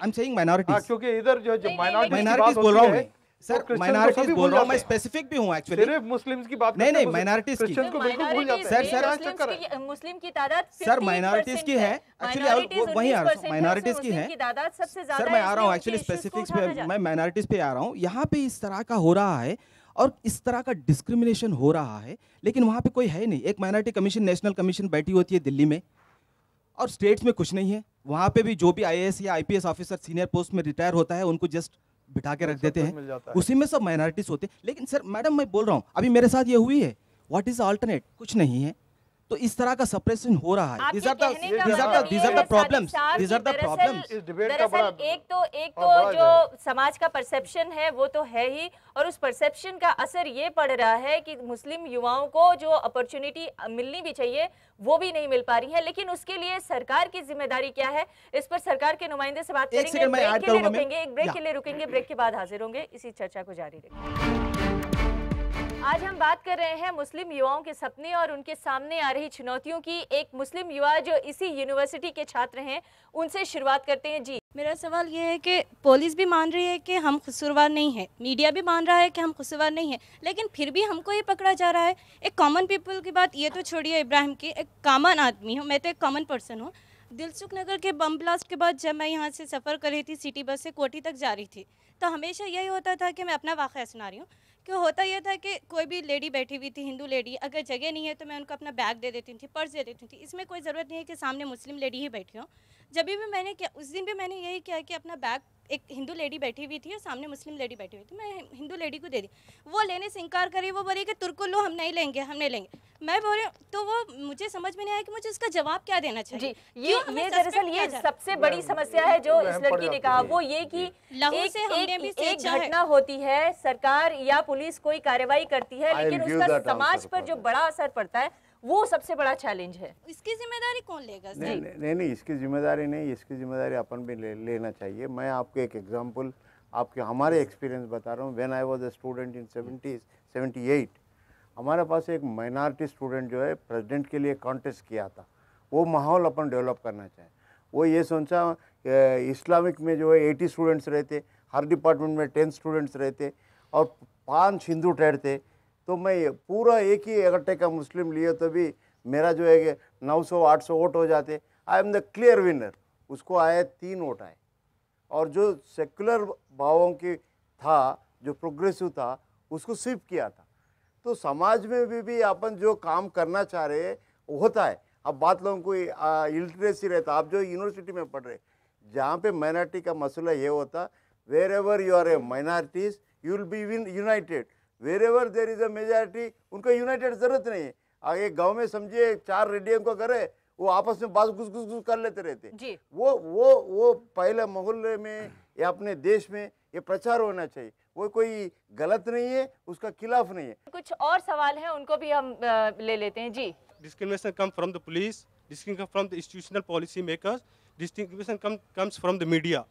एम सेइंग माइनॉरिटीज, क्योंकि इधर जो माइनॉरिटीज बोल रहा हूं मैं सर, माइनॉरिटीज बोल रहा हूं मैं, स्पेसिफिक भी हूं एक्चुअली। सिर्फ मुस्लिम्स की बात नहीं, माइनॉरिटीज की, क्रिश्चियंस को बिल्कुल भूल जाते हैं सर मुस्लिम की तादाद सर माइनॉरिटीज की है एक्चुअली, वही माइनॉरिटीज की है सर। मैं आ रहा हूं एक्चुअली स्पेसिफिक्स पे, मैं माइनॉरिटीज पे आ रहा हूं। यहाँ पे इस तरह का हो रहा है और इस तरह का डिस्क्रिमिनेशन हो रहा है, लेकिन वहाँ पे कोई है नहीं। एक माइनॉरिटी कमीशन, नेशनल कमीशन बैठी होती है दिल्ली में, और स्टेट्स में कुछ नहीं है। वहाँ पे भी जो भी IAS या IPS ऑफिसर सीनियर पोस्ट में रिटायर होता है, उनको जस्ट बिठा के रख देते हैं, उसी में सब माइनॉरिटीज होते हैं। लेकिन सर मैडम मैं बोल रहा हूँ, अभी मेरे साथ ये हुई है, व्हाट इज अल्टरनेट? कुछ नहीं है। तो इस तरह का सप्रेशन हो रहा है। These are the problems. दरअसल एक तो जो समाज का परसेप्शन है वो तो है ही, और उस परसेप्शन का असर ये पड़ रहा है कि मुस्लिम युवाओं को जो अपॉर्चुनिटी मिलनी भी चाहिए वो भी नहीं मिल पा रही है। लेकिन उसके लिए सरकार की जिम्मेदारी क्या है, इस पर सरकार के नुमाइंदे से बात करेंगे। एक ब्रेक के लिए रुकेंगे, ब्रेक के बाद हाजिर होंगे, इसी चर्चा को जारी रखेंगे। आज हम बात कर रहे हैं मुस्लिम युवाओं के सपने और उनके सामने आ रही चुनौतियों की। एक मुस्लिम युवा जो इसी यूनिवर्सिटी के छात्र हैं, उनसे शुरुआत करते हैं। जी, मेरा सवाल ये है कि पुलिस भी मान रही है कि हम कसूरवार नहीं है, मीडिया भी मान रहा है कि हम कसूरवार नहीं है, लेकिन फिर भी हमको ये पकड़ा जा रहा है। एक कॉमन पीपल की बात ये तो छोड़िए इब्राहिम की, एक कॉमन आदमी हूँ, मैं तो एक कॉमन पर्सन हूँ। दिलसुख नगर के बम ब्लास्ट के बाद जब मैं यहाँ से सफ़र कर रही थी सिटी बस से कोठी तक जा रही थी, तो हमेशा यही होता था कि मैं अपना वाक़या सुना रही हूँ कि होता यह था कि कोई भी लेडी बैठी हुई थी, हिंदू लेडी, अगर जगह नहीं है तो मैं उनको अपना बैग दे देती थी, पर्स दे देती थी। इसमें कोई ज़रूरत नहीं है कि सामने मुस्लिम लेडी ही बैठी हो। जब भी मैंने किया, उस दिन भी मैंने यही किया कि अपना बैग, एक हिंदू लेडी बैठी हुई थी और सामने मुस्लिम लेडी बैठी हुई थी, मैं हिंदू लेडी को दे दी। वो लेने से इनकार करी, वो बोली कि तुर्को लो, हम नहीं लेंगे, हम नहीं लेंगे। मैं बोल रही हूँ, तो वो मुझे समझ में नहीं आया कि मुझे उसका जवाब क्या देना चाहिए। जी, ये दरअसल ये सबसे बड़ी समस्या है जो इस लड़की ने कहा, वो ये कि एक घटना होती है, सरकार या पुलिस कोई कार्रवाई करती है, लेकिन उसका समाज पर जो बड़ा असर पड़ता है वो सबसे बड़ा चैलेंज है। इसकी जिम्मेदारी कौन लेगा? नहीं, इसकी जिम्मेदारी नहीं, इसकी जिम्मेदारी अपन भी लेना चाहिए। मैं आपको एक एग्जांपल, आपके हमारे एक्सपीरियंस बता रहा हूँ। When I was a student in 78, हमारे पास एक माइनॉरिटी स्टूडेंट जो है प्रेसिडेंट के लिए कॉन्टेस्ट किया था। वो माहौल अपन डेवलप करना चाहें। वो ये सोचा इस्लामिक में जो है 80 स्टूडेंट्स रहते, हर डिपार्टमेंट में 10 स्टूडेंट्स रहते और 5 हिंदू ठहरते, तो मैं पूरा एक ही इकट्ठे का मुस्लिम लिए तो भी मेरा जो है 900-800 वोट हो जाते। I am the clear winner. उसको आए 3 वोट आए। और जो सेकुलर भावों की था, जो प्रोग्रेसिव था, उसको स्वीप किया था। तो समाज में भी अपन जो काम करना चाह रहे हैं होता है। अब बात लोगों को इलिटरेसी रहता, आप जो यूनिवर्सिटी में पढ़ रहे, जहाँ पे माइनॉरिटी का मसला ये होता, wherever you are a minorities you will be united, wherever there is a majority, उनको यूनाइटेड जरूरत नहीं है। आगे गांव में समझिए 4 रेडियम को करे, वो आपस में बात घुस कर लेते रहते जी। वो पहले मोहल्ले में या अपने देश में ये प्रचार होना चाहिए। वो कोई गलत नहीं है, उसका खिलाफ नहीं है। कुछ और सवाल हैं, उनको भी हम ले लेते हैं। जी, discrimination come from the police, discrimination from the institutional policy makers, discrimination comes from the media.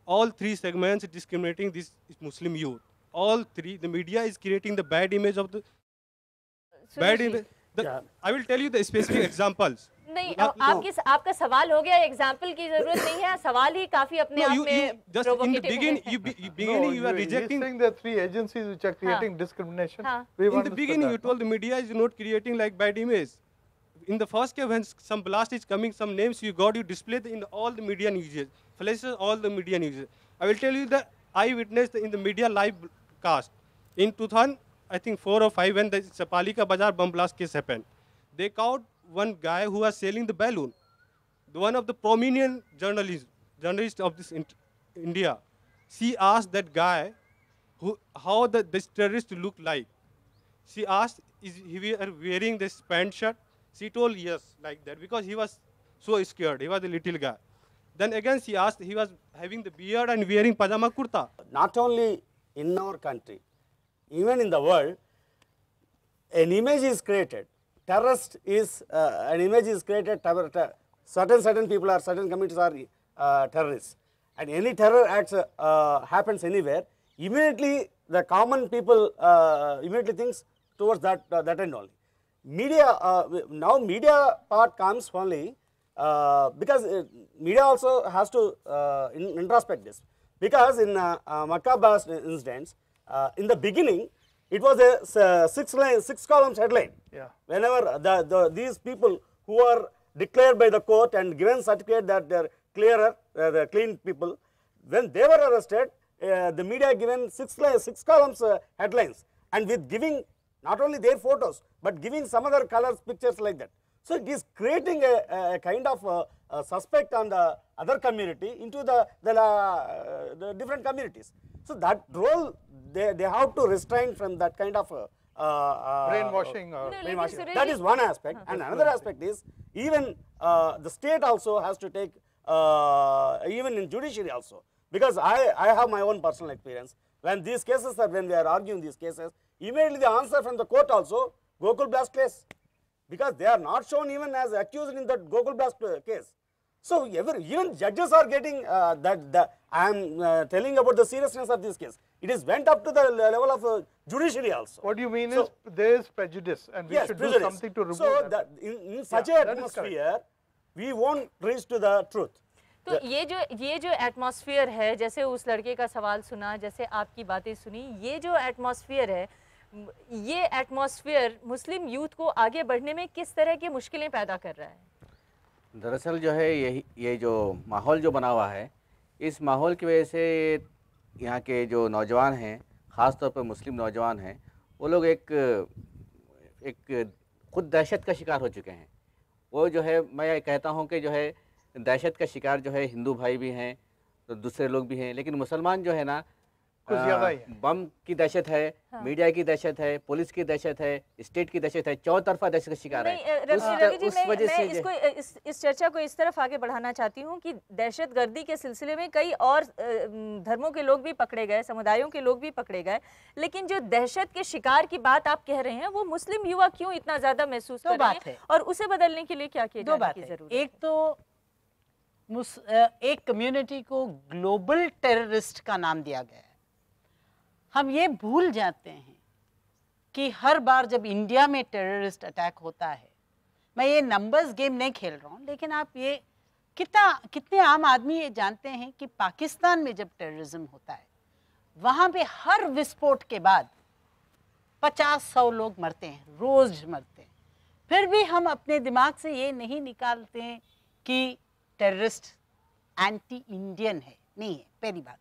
All 3 segments discriminating this Muslim youth. All 3, the media is creating the bad image of the bad image. I will tell you the specific examples. नहीं, आपका सवाल हो गया, example की जरूरत नहीं है, सवाल ही काफी अपने आप में provocative है। beginning you are rejecting the 3 agencies which are creating discrimination. In the beginning you told the media is not creating like bad image. In the first case, when some blast is coming, some names you got, you display in all the media news, flashes all the media news. I will tell you that I witnessed in the media live cast in 2000, I think 4 or 5, when the Sapalika Bazaar bomb blast case happened. They caught one guy who was selling the balloon. One of the prominent journalists of this India. She asked that guy how this terrorist look like. She asked, is he wearing this pant shirt? She told yes, like that, because he was so scared. He was a little guy. Then again she asked, he was having the beard and wearing pajama kurta. Not only in our country, even in the world, an image is created. Terrorist is, an image is created, certain people or certain communities are terrorists. And any terror acts happens anywhere, immediately the common people immediately thinks towards that end only. Media, now media part comes only because media also has to introspect this, because in Makkah blast incidents, in the beginning it was a 6 columns headline. Yeah. Whenever these people who are declared by the court and given certificate that they are clearer, the clean people, when they were arrested, the media given 6 columns headlines, and with giving not only their photos, but giving some other colors, pictures like that. So it is creating a kind of suspect on the other community into the different communities. So that role, they have to restrain from that kind of brainwashing. That is one aspect. And another aspect is, even the state also has to take, even in judiciary also, because I have my own personal experience. When these cases are, when we are arguing these cases, immediately the answer from the court also, Gokul Blast case, because they are not shown even as accused in that Gokul Blast case. So even judges are getting I am telling about the seriousness of this case. It is went up to the level of judiciary also. What you mean is there is prejudice and we should do something to remove that. So in such an atmosphere, we won't reach to the truth. तो ये जो atmosphere है, जैसे उस लड़के का सवाल सुना, जैसे आपकी बातें सुनी, ये जो एटमॉस्फेयर है, ये एटमॉस्फेयर मुस्लिम यूथ को आगे बढ़ने में किस तरह की मुश्किलें पैदा कर रहा है? दरअसल जो है ये जो माहौल जो बना हुआ है, इस माहौल की वजह से यहाँ के जो नौजवान हैं, ख़ास तौर पर मुस्लिम नौजवान हैं, वो लोग एक खुद दहशत का शिकार हो चुके हैं। वो जो है, मैं कहता हूँ कि जो है दहशत का शिकार जो है हिंदू भाई भी हैं, तो दूसरे लोग भी हैं, लेकिन मुसलमान जो है ना, बम की दहशत है, हाँ। मीडिया की दहशत है, पुलिस की दहशत है, स्टेट की दहशत है, चौतरफा दहशत का शिकार है। उस वजह से इस चर्चा को इस तरफ आगे बढ़ाना चाहती हूँ कि दहशतगर्दी के सिलसिले में कई और धर्मों के लोग भी पकड़े गए, समुदायों के लोग भी पकड़े गए, लेकिन जो दहशत के शिकार की बात आप कह रहे हैं, वो मुस्लिम युवा क्यों इतना ज्यादा महसूस कर रहे हैं, और उसे बदलने के लिए क्या किया जाने की जरूरत है? एक तो एक कम्युनिटी को ग्लोबल टेररिस्ट का नाम दिया गया है। हम ये भूल जाते हैं कि हर बार जब इंडिया में टेररिस्ट अटैक होता है, मैं ये नंबर्स गेम नहीं खेल रहा हूँ, लेकिन आप ये कितने आम आदमी ये जानते हैं कि पाकिस्तान में जब टेररिज्म होता है, वहाँ पे हर विस्फोट के बाद 50-100 लोग मरते हैं, रोज मरते हैं। फिर भी हम अपने दिमाग से ये नहीं निकालते हैं कि टेररिस्ट एंटी इंडियन है, नहीं है, पहली बात।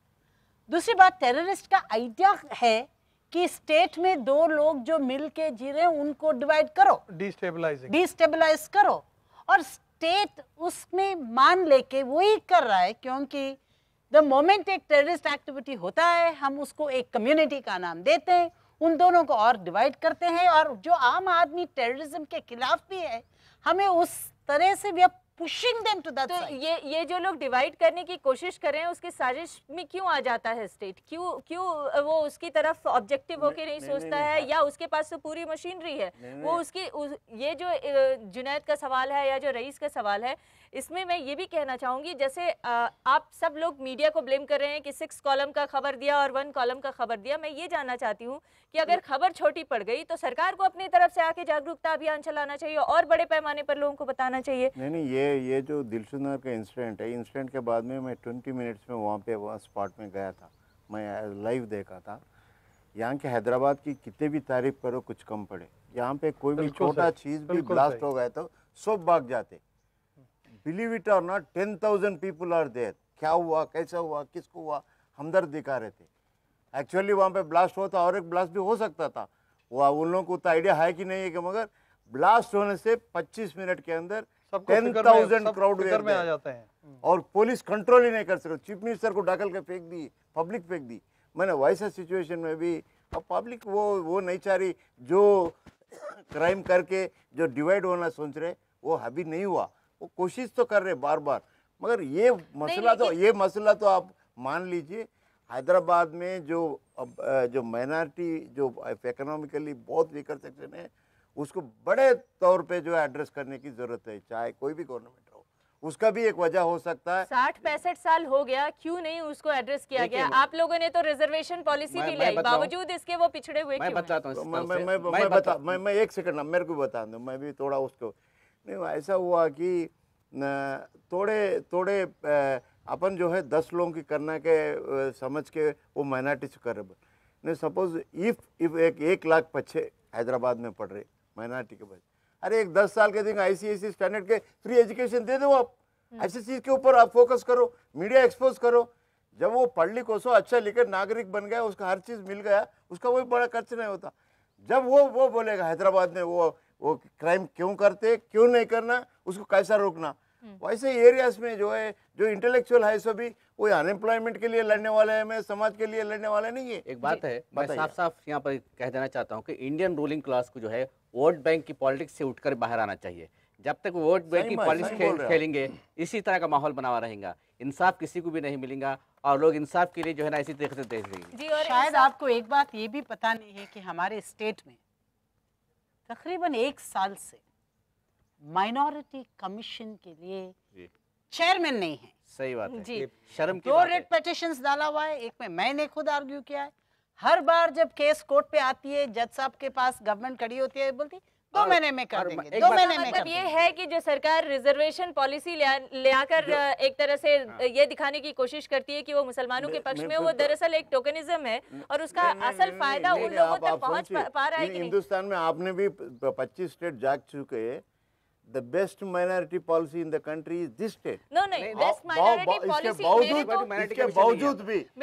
दूसरी बात, टेररिस्ट का आइडिया है कि स्टेट में दो लोग जो मिल के जी रहे हैं उनको डिवाइड करो, डिस्टेबलाइज करो, और स्टेट उसमें मान लेके वही कर रहा है, क्योंकि द मोमेंट एक टेररिस्ट एक्टिविटी होता है, हम उसको एक कम्युनिटी का नाम देते हैं, उन दोनों को और डिवाइड करते हैं, और जो आम आदमी टेररिज्म के खिलाफ भी है, हमें उस तरह से भी pushing them to that side. तो ये जो लोग डिवाइड करने की कोशिश कर रहे हैं, उसकी साजिश में क्यों आ जाता है स्टेट? क्यों वो उसकी तरफ ऑब्जेक्टिव होके नहीं सोचता है, या उसके पास तो पूरी मशीनरी है? वो उसकी ये जो जुनैद का सवाल है या जो रईस का सवाल है, इसमें मैं ये भी कहना चाहूँगी, जैसे आप सब लोग मीडिया को ब्लेम कर रहे हैं कि 6 कॉलम का खबर दिया और 1 कॉलम का खबर दिया। मैं ये जानना चाहती हूँ कि अगर खबर छोटी पड़ गई तो सरकार को अपनी तरफ से आके जागरूकता अभियान चलाना चाहिए और बड़े पैमाने पर लोगों को बताना चाहिए। नहीं, ये जो दिलशुदा का इंसिडेंट है, इंसिडेंट के बाद में मैं 20 मिनट्स में वहाँ स्पॉट में गया था, मैं लाइव देखा था। यहाँ के हैदराबाद की कितने भी तारीफ करो कुछ कम पड़े। यहाँ पे कोई भी छोटा चीज़ भी ब्लास्ट हो गया तो सब भाग जाते। बिलीव इट और नॉट, 10,000 पीपल आर देयर। क्या हुआ, कैसा हुआ, किसको हुआ, हमदर्द दिखा रहे थे। एक्चुअली वहाँ पे ब्लास्ट हुआ था और एक ब्लास्ट भी हो सकता था, वो उन लोगों को तो आइडिया है कि नहीं है कि, मगर ब्लास्ट होने से 25 मिनट के अंदर 10,000 क्राउड में आ जाते हैं और पुलिस कंट्रोल ही नहीं कर सकती। चीफ मिनिस्टर को ढकल के फेंक दी, पब्लिक फेंक दी। मैंने वैसा सिचुएशन में भी अब पब्लिक वो नहीं चाह रही, जो क्राइम करके जो डिवाइड होना सोच रहे वो अभी नहीं हुआ। वो कोशिश तो कर रहे बार बार, मगर ये मसला तो आप मान लीजिए हैदराबाद में जो माइनॉरिटी जो इकोनॉमिकली बहुत वीकर सेक्शन है, उसको बड़े तौर पे जो एड्रेस करने की जरूरत है, चाहे कोई भी गवर्नमेंट हो। उसका भी एक वजह हो सकता है। 60-65 साल हो गया, क्यों नहीं उसको एड्रेस किया गया? आप लोगों ने तो रिजर्वेशन पॉलिसी भी लाई, बावजूद इसके वो पिछड़े हुए क्यों? मैं एक सेकंड मेरे को बता दूं, मैं भी थोड़ा उसको नहीं। ऐसा हुआ कि थोड़े अपन जो है 10 लोगों की करना के समझ के वो माइनॉरिटी से कर रहे। नहीं, सपोज इफ 1 लाख बच्चे हैदराबाद में पढ़ रहे माइनॉरिटी के बच्चे, अरे एक 10 साल के दिन ICSE स्टैंडर्ड के फ्री एजुकेशन दे दो आप। ऐसी चीज़ के ऊपर आप फोकस करो, मीडिया एक्सपोज करो। जब वो पढ़ लिख सो अच्छा लिखे नागरिक बन गया, उसका हर चीज़ मिल गया, उसका कोई बड़ा खर्च नहीं होता। जब वो बोलेगा हैदराबाद में वो क्राइम क्यों करते, क्यों नहीं करना, उसको कैसा रोकना। वैसे एरियाज में जो है जो इंटेलेक्चुअल है सभी वो अनएम्प्लॉयमेंट के लिए लड़ने वाले हैं, मैं समाज के लिए लड़ने वाले नहीं है। एक बात है, मैं साफ यहाँ पर कह देना चाहता हूँ कि इंडियन रूलिंग क्लास को जो है वोट बैंक की पॉलिटिक्स से उठकर बाहर आना चाहिए। जब तक वोट बैंक की पॉलिटिक्स खेलेंगे, इसी तरह का माहौल बना रहेगा, इंसाफ किसी को भी नहीं मिलेगा और लोग इंसाफ के लिए जो है ना इसी तरीके से देख देंगे। शायद आपको एक बात ये भी पता नहीं है कि हमारे स्टेट में तकरीबन 1 साल से माइनॉरिटी कमीशन के लिए चेयरमैन नहीं है। सही बात है जी। शर्म की 2 रेड पिटीशंस डाला हुआ है, एक में मैंने खुद आर्ग्यू किया है, हर बार जब केस कोर्ट पे आती है, जज साहब के पास गवर्नमेंट खड़ी होती है, बोलती 2 महीने में कर देंगे, 2 महीने में। मतलब ये है कि जो सरकार रिजर्वेशन पॉलिसी ले आकर एक तरह से ये दिखाने की कोशिश करती है कि वो मुसलमानों के पक्ष में, वो दरअसल एक टोकनिज्म है और उसका असल फायदा उन लोगों तक पहुंच पा रहा है कि नहीं। हिंदुस्तान में आपने भी 25 स्टेट जाग चुके हैं। The best minority policy in the country is this state. No, best minority policy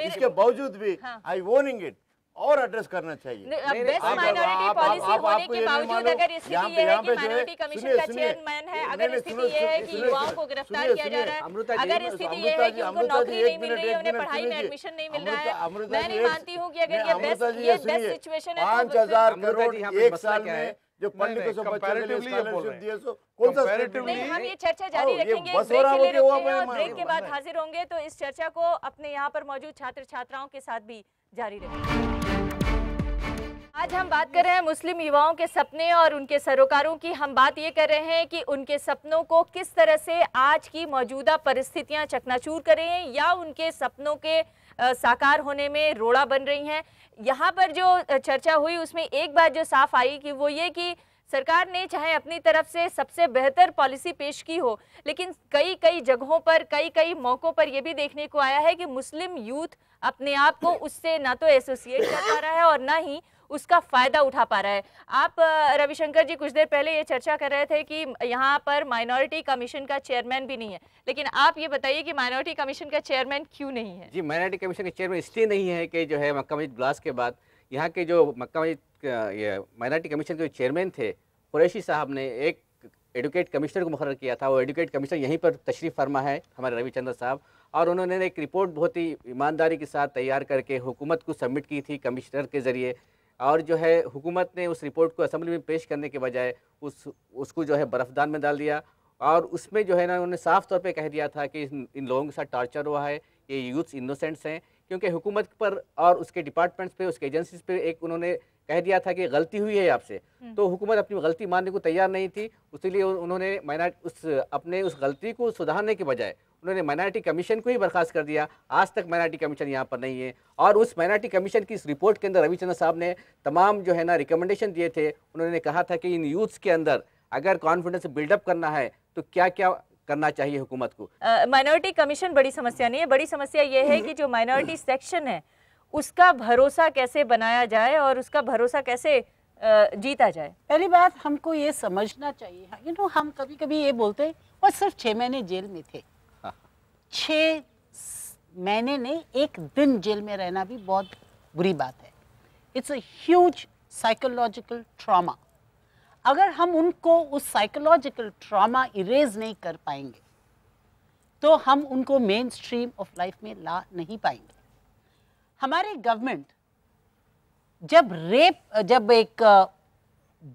इसके बावजूद भी I warning it और एड्रेस करना चाहिए। बेस्ट माइनॉरिटी पॉलिसी होने के बावजूद अगर स्थिति ये है कि माइनॉरिटी कमीशन का चेयरमैन है, अगर स्थिति ये है कि युवाओं को गिरफ्तार किया जा रहा है, अगर स्थिति ये है कि उनको नौकरी नहीं मिल रही है, उन्हें पढ़ाई में एडमिशन नहीं मिल रहा है, मैं नहीं मानती हूँ कि अगर ये बेस्ट सिचुएशन है। 5,000 करोड़ एक साल में जो पंडितों से बच्चों के लिए स्कॉलरशिप दिए, सो कौन सा नहीं, हम ये चर्चा जारी रखेंगे, ब्रेक के बाद हाजिर होंगे तो इस चर्चा को अपने यहाँ पर मौजूद छात्र छात्राओं के साथ भी जारी रखेंगे। आज हम बात कर रहे हैं मुस्लिम युवाओं के सपने और उनके सरोकारों की। हम बात ये कर रहे हैं कि उनके सपनों को किस तरह से आज की मौजूदा परिस्थितियां चकनाचूर कर रही हैं या उनके सपनों के साकार होने में रोड़ा बन रही हैं। यहाँ पर जो चर्चा हुई उसमें एक बात जो साफ आई कि वो ये कि सरकार ने चाहे अपनी तरफ से सबसे बेहतर पॉलिसी पेश की हो, लेकिन कई कई जगहों पर कई मौक़ों पर यह भी देखने को आया है कि मुस्लिम यूथ अपने आप को उससे ना तो एसोसिएट कर पा रहा है और ना ही उसका फ़ायदा उठा पा रहा है। आप रविशंकर जी कुछ देर पहले ये चर्चा कर रहे थे कि यहाँ पर माइनॉरिटी कमीशन का चेयरमैन भी नहीं है, लेकिन आप ये बताइए कि माइनॉरिटी कमीशन का चेयरमैन क्यों नहीं है? जी, माइनॉरिटी कमीशन के चेयरमैन इसलिए नहीं है कि जो है मक्का मस्जिद ब्लास्ट के बाद यहाँ के जो मक्का मस्जिद माइनॉरिटी कमीशन के जो चेयरमैन थे कुरैशी साहब ने एक एडवोकेट कमिश्नर को मुकर्रर किया था। वो एडवोकेट कमिश्नर यहीं पर तशरीफ़ फरमा है हमारे रविचंद्र साहब, और उन्होंने एक रिपोर्ट बहुत ही ईमानदारी के साथ तैयार करके हुकूमत को सबमिट की थी कमिश्नर के ज़रिए, और जो है हुकूमत ने उस रिपोर्ट को असेंबली में पेश करने के बजाय उसको जो है बर्फ़दान में डाल दिया। और उसमें जो है ना उन्होंने साफ़ तौर पे कह दिया था कि इन लोगों के साथ टॉर्चर हुआ है, ये यूथ्स इनोसेंट्स हैं, क्योंकि हुकूमत पर और उसके डिपार्टमेंट्स पे, उसके एजेंसीज पे एक उन्होंने कह दिया था कि गलती हुई है आपसे, तो हुकूमत अपनी गलती मानने को तैयार नहीं थी। इसलिए उन्होंने अपने उस गलती को सुधारने के बजाय उन्होंने माइनॉरिटी कमीशन को ही बर्खास्त कर दिया। आज तक माइनॉरिटी कमीशन यहाँ पर नहीं है, और उस माइनॉरिटी कमीशन की इस रिपोर्ट के अंदर रविचंद्र साहब ने तमाम जो है ना रिकमेंडेशन दिए थे। उन्होंने कहा था कि इन यूथ्स के अंदर अगर कॉन्फिडेंस बिल्डअप करना है तो क्या क्या करना चाहिए हुकूमत को। माइनॉरिटी कमीशन बड़ी समस्या नहीं है, बड़ी समस्या ये है कि जो माइनॉरिटी सेक्शन है उसका भरोसा कैसे बनाया जाए और उसका भरोसा कैसे जीता जाए। पहली बात हमको ये समझना चाहिए, हम कभी कभी ये बोलते हैं और सिर्फ 6 महीने जेल में थे। 6 महीने ने 1 दिन जेल में रहना भी बहुत बुरी बात है। It's a huge psychological trauma. अगर हम उनको उस साइकोलॉजिकल ट्रॉमा इरेज नहीं कर पाएंगे तो हम उनको मेन स्ट्रीम ऑफ लाइफ में ला नहीं पाएंगे। हमारे गवर्नमेंट जब एक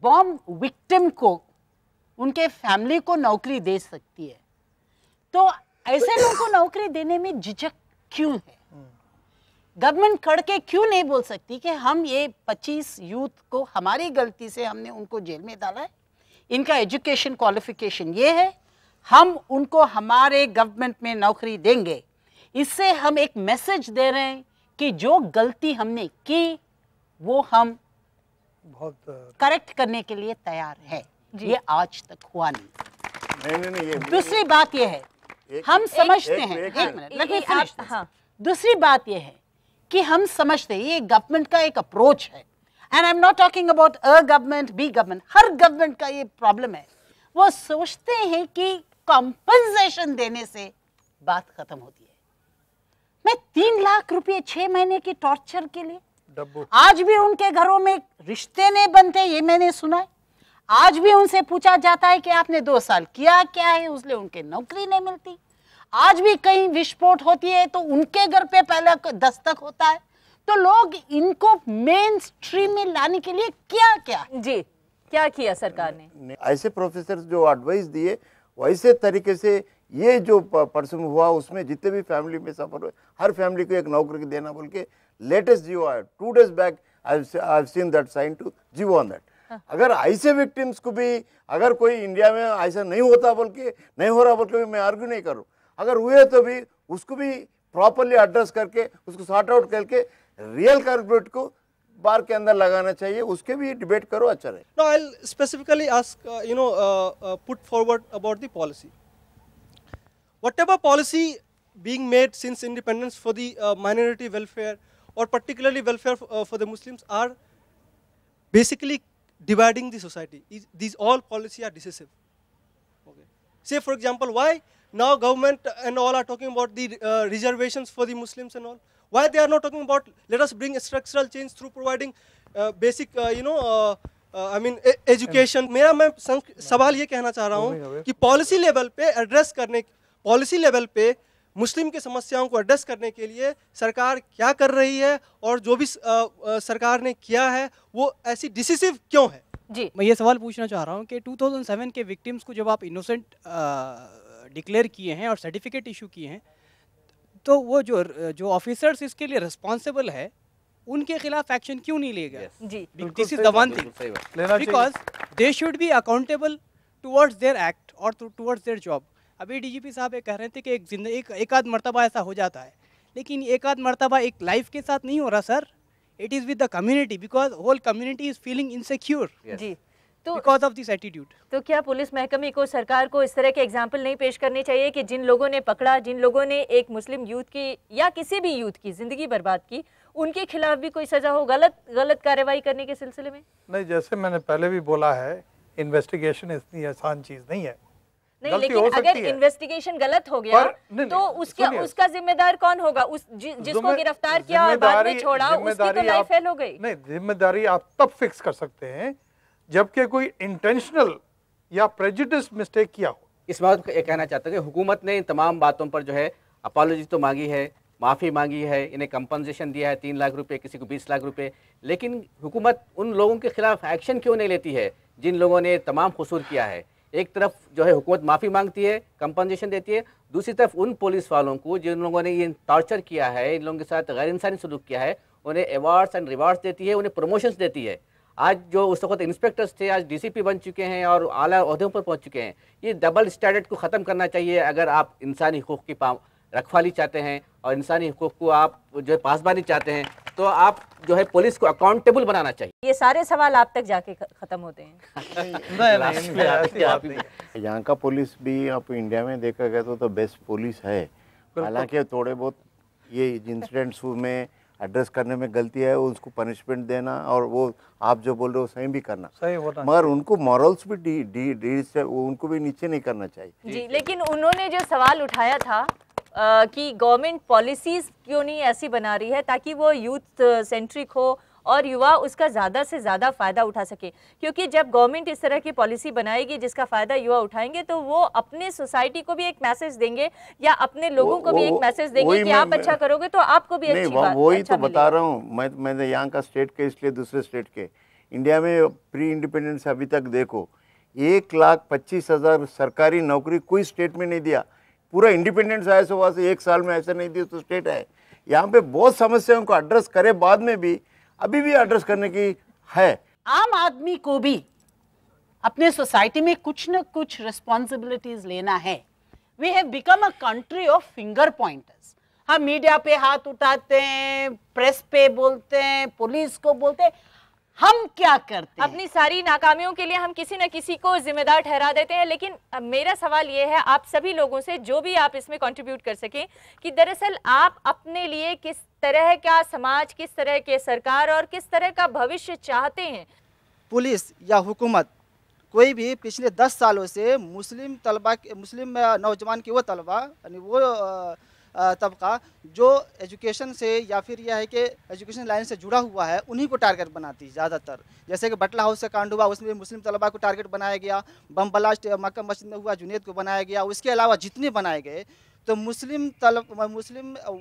बॉम्ब विक्टिम को उनके फैमिली को नौकरी दे सकती है, तो ऐसे लोगों को नौकरी देने में झिझक क्यों है? गवर्नमेंट खड़ के क्यों नहीं बोल सकती कि हम ये 25 यूथ को हमारी गलती से हमने उनको जेल में डाला है, इनका एजुकेशन क्वालिफिकेशन ये है, हम उनको हमारे गवर्नमेंट में नौकरी देंगे। इससे हम एक मैसेज दे रहे हैं कि जो गलती हमने की वो हम बहुत करेक्ट करने के लिए तैयार है। ये आज तक हुआ नहीं। ये दूसरी बात ये है, हम समझते हैं, एक मिनट लेट मी फिनिश। दूसरी बात ये है कि हम समझते हैं ये गवर्नमेंट का एक अप्रोच है, and I am not talking about a government be government, हर गवर्नमेंट का ये प्रॉब्लम है। वो सोचते हैं कि कॉम्पनसेशन देने से बात खत्म होती है। मैं 3 लाख रुपए 6 महीने की टॉर्चर के लिए, आज भी उनके घरों में रिश्ते नहीं बनते, ये मैंने सुना है। आज भी उनसे पूछा जाता है कि आपने 2 साल किया क्या है, उसलिए उनके नौकरी नहीं मिलती। आज भी कहीं विस्फोट होती है तो उनके घर पे पहले दस्तक होता है। तो लोग इनको मेन स्ट्रीम में लाने के लिए क्या किया सरकार ने? ऐसे प्रोफेसर जो एडवाइस दिए वैसे तरीके से ये जो परसों हुआ उसमें जितने भी फैमिली में सफर हुए हर फैमिली को एक नौकरी देना बोल के लेटेस्ट जियो आया 2 days back. I have seen that sine to Jio on that. अगर ऐसे विक्टिम्स को भी अगर कोई इंडिया में ऐसा नहीं होता बोल के नहीं हो रहा बोल के मैं आर्ग्यू नहीं करूँ, अगर हुए तो भी उसको भी प्रॉपरली एड्रेस करके उसको सॉर्ट आउट करके रियल कल्प्रिट को बार के अंदर लगाना चाहिए, उसके भी डिबेट करो, अच्छा रहे। Now I'll specifically ask, put forward about the policy. Whatever policy being made since independence for the minority welfare or particularly welfare for the Muslims are basically dividing the society. These all policies are decisive. Okay. Say for example, why now government and all are talking about the reservations for the Muslims and all? Why they are not talking about let us bring a structural change through providing basic, education? मेरा मैं सवाल ये कहना चाह रहा हूँ कि policy level पे एड्रेस करने, पॉलिसी लेवल पे मुस्लिम के समस्याओं को एड्रेस करने के लिए सरकार क्या कर रही है और जो भी सरकार ने किया है वो ऐसी डिसिसिव क्यों है? जी, मैं ये सवाल पूछना चाह रहा हूँ कि 2007 के विक्टिम्स को जब आप इनोसेंट डिक्लेयर किए हैं और सर्टिफिकेट इशू किए हैं, तो वो जो ऑफिसर्स इसके लिए रिस्पॉन्सिबल है उनके खिलाफ एक्शन क्यों नहीं लिया गया? जी, this is the one thing, because they should be accountable towards their act और टुवर्ड्स देयर जॉब। अभी डीजीपी साहब ये कह रहे थे कि एक आध मरतबा ऐसा हो जाता है, लेकिन एक आध मरतबा एक लाइफ के साथ नहीं हो रहा sir, it is with the community, because whole community is feeling insecure जी, तो बिकॉज ऑफ दिस एटीट्यूड। तो क्या पुलिस महकमे को, सरकार को इस तरह के एग्जाम्पल नहीं पेश करने चाहिए कि जिन लोगों ने पकड़ा, जिन लोगों ने एक मुस्लिम यूथ की या किसी भी यूथ की जिंदगी बर्बाद की, उनके खिलाफ भी कोई सजा हो गलत कार्रवाई करने के सिलसिले में? नहीं, जैसे मैंने पहले भी बोला है, इन्वेस्टिगेशन इतनी आसान चीज नहीं है। नहीं, लेकिन अगर इन्वेस्टिगेशन गलत हो गया तो उसका जिम्मेदार कौन होगा? जिसको गिरफ्तार किया और बाद में छोड़ा, उसकी तो लाइफ फेल हो गई। नहीं, जिम्मेदारी आप तब फिक्स कर सकते हैं जबकि कोई इंटेंशनल या प्रेजुडिस मिस्टेक किया हो। इस बात को ये कहना चाहता हूँ कि हुकूमत ने इन तमाम बातों पर जो है अपॉलॉजी तो मांगी है, माफ़ी मांगी है, इन्हें कंपनसेशन दिया है 3 लाख रुपए, किसी को 20 लाख रुपए, लेकिन हुकूमत उन लोगों के खिलाफ एक्शन क्यों नहीं लेती है जिन लोगों ने तमाम कसूर किया है? एक तरफ जो है हुकूमत माफ़ी मांगती है, कंपनसेशन देती है, दूसरी तरफ उन पुलिस वालों को जिन लोगों ने ये टॉर्चर किया है, इन लोगों के साथ गैर इंसानी सलूक किया है, उन्हें अवार्ड्स एंड रिवार्ड्स देती है, उन्हें प्रमोशंस देती है। आज जो उस वक्त इंस्पेक्टर्स थे आज डीसीपी बन चुके हैं और आला ओहदों पर पहुंच चुके हैं। ये डबल स्टैंडर्ड को ख़त्म करना चाहिए अगर आप इंसानी हुकूक़ की रखवाली चाहते हैं और इंसानी हुकूक़ को आप जो है पासबानी चाहते हैं, तो आप जो है पुलिस को अकाउंटेबल बनाना चाहिए। ये सारे सवाल आप तक जाके ख़त्म होते हैं। यहाँ का पुलिस भी आप इंडिया में देखा गया तो बेस्ट पुलिस है, हालांकि थोड़े बहुत ये इंसिडेंट्स में एड्रेस करने में गलती है, उसको पनिशमेंट देना और वो आप जो बोल रहे हो सही भी करना, मगर उनको मॉरल्स भी उनको भी नीचे नहीं करना चाहिए जी। लेकिन उन्होंने जो सवाल उठाया था कि गवर्नमेंट पॉलिसीज क्यों नहीं ऐसी बना रही है ताकि वो यूथ सेंट्रिक हो और युवा उसका ज़्यादा से ज़्यादा फ़ायदा उठा सके, क्योंकि जब गवर्नमेंट इस तरह की पॉलिसी बनाएगी जिसका फ़ायदा युवा उठाएंगे तो वो अपने सोसाइटी को भी एक मैसेज देंगे या अपने लोगों को भी एक मैसेज देंगे कि आप अच्छा करोगे तो आपको भी अच्छी बात, वही तो बता रहा हूँ मैं यहाँ का स्टेट के इसलिए दूसरे स्टेट के इंडिया में प्री इंडिपेंडेंस अभी तक देखो 1,25,000 सरकारी नौकरी कोई स्टेट में नहीं दिया, पूरा इंडिपेंडेंस आया से वहाँ से 1 साल में ऐसा नहीं दिया तो स्टेट है। यहाँ पे बहुत समस्याओं को एड्रेस करे, बाद में भी अभी भी एड्रेस करने की है। आम आदमी को भी अपने सोसाइटी में कुछ न कुछ रिस्पॉन्सिबिलिटीज लेना है। We have become a country of finger pointers. हम मीडिया पे हाथ उठाते हैं, प्रेस पे बोलते हैं, पुलिस को बोलते हैं, हम क्या करते हैं? अपनी सारी नाकामियों के लिए हम किसी न किसी को जिम्मेदार ठहरा देते हैं। लेकिन मेरा सवाल ये है आप सभी लोगों से, जो भी आप इसमें कंट्रीब्यूट कर सकें, कि दरअसल आप अपने लिए किस तरह का समाज, किस तरह के सरकार और किस तरह का भविष्य चाहते हैं? पुलिस या हुकूमत कोई भी पिछले 10 सालों से मुस्लिम नौजवान की वो तलबा यानी वो तबका जो एजुकेशन से या फिर यह है कि एजुकेशन लाइन से जुड़ा हुआ है उन्हीं को टारगेट बनाती है ज़्यादातर। जैसे कि बटला हाउस से कांड हुआ, उसमें मुस्लिम तलबा को टारगेट बनाया गया, बम ब्लास्ट मक्का मस्जिद में हुआ, जुनेद को बनाया गया, उसके अलावा जितने बनाए गए तो मुस्लिम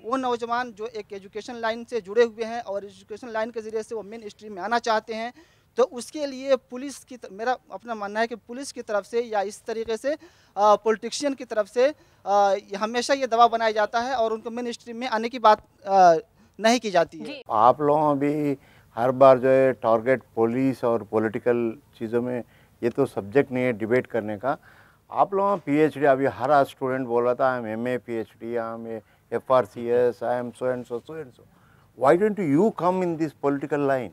वो नौजवान जो एक एजुकेशन लाइन से जुड़े हुए हैं और एजुकेशन लाइन के ज़रिए से वो मेन स्ट्रीम में आना चाहते हैं, तो उसके लिए पुलिस की मेरा अपना मानना है कि पुलिस की तरफ से या इस तरीके से पॉलिटिशियन की तरफ से हमेशा ये दबाव बनाया जाता है और उनको मेन स्ट्रीम में आने की बात नहीं की जाती है। आप लोग अभी हर बार जो है टारगेट पुलिस और पॉलिटिकल चीज़ों में, ये तो सब्जेक्ट नहीं है डिबेट करने का। आप लोग PhD, अभी हर स्टूडेंट बोल रहा था I am MA PhD, I am FRCS, I am so and so. Why don't you come in this political line?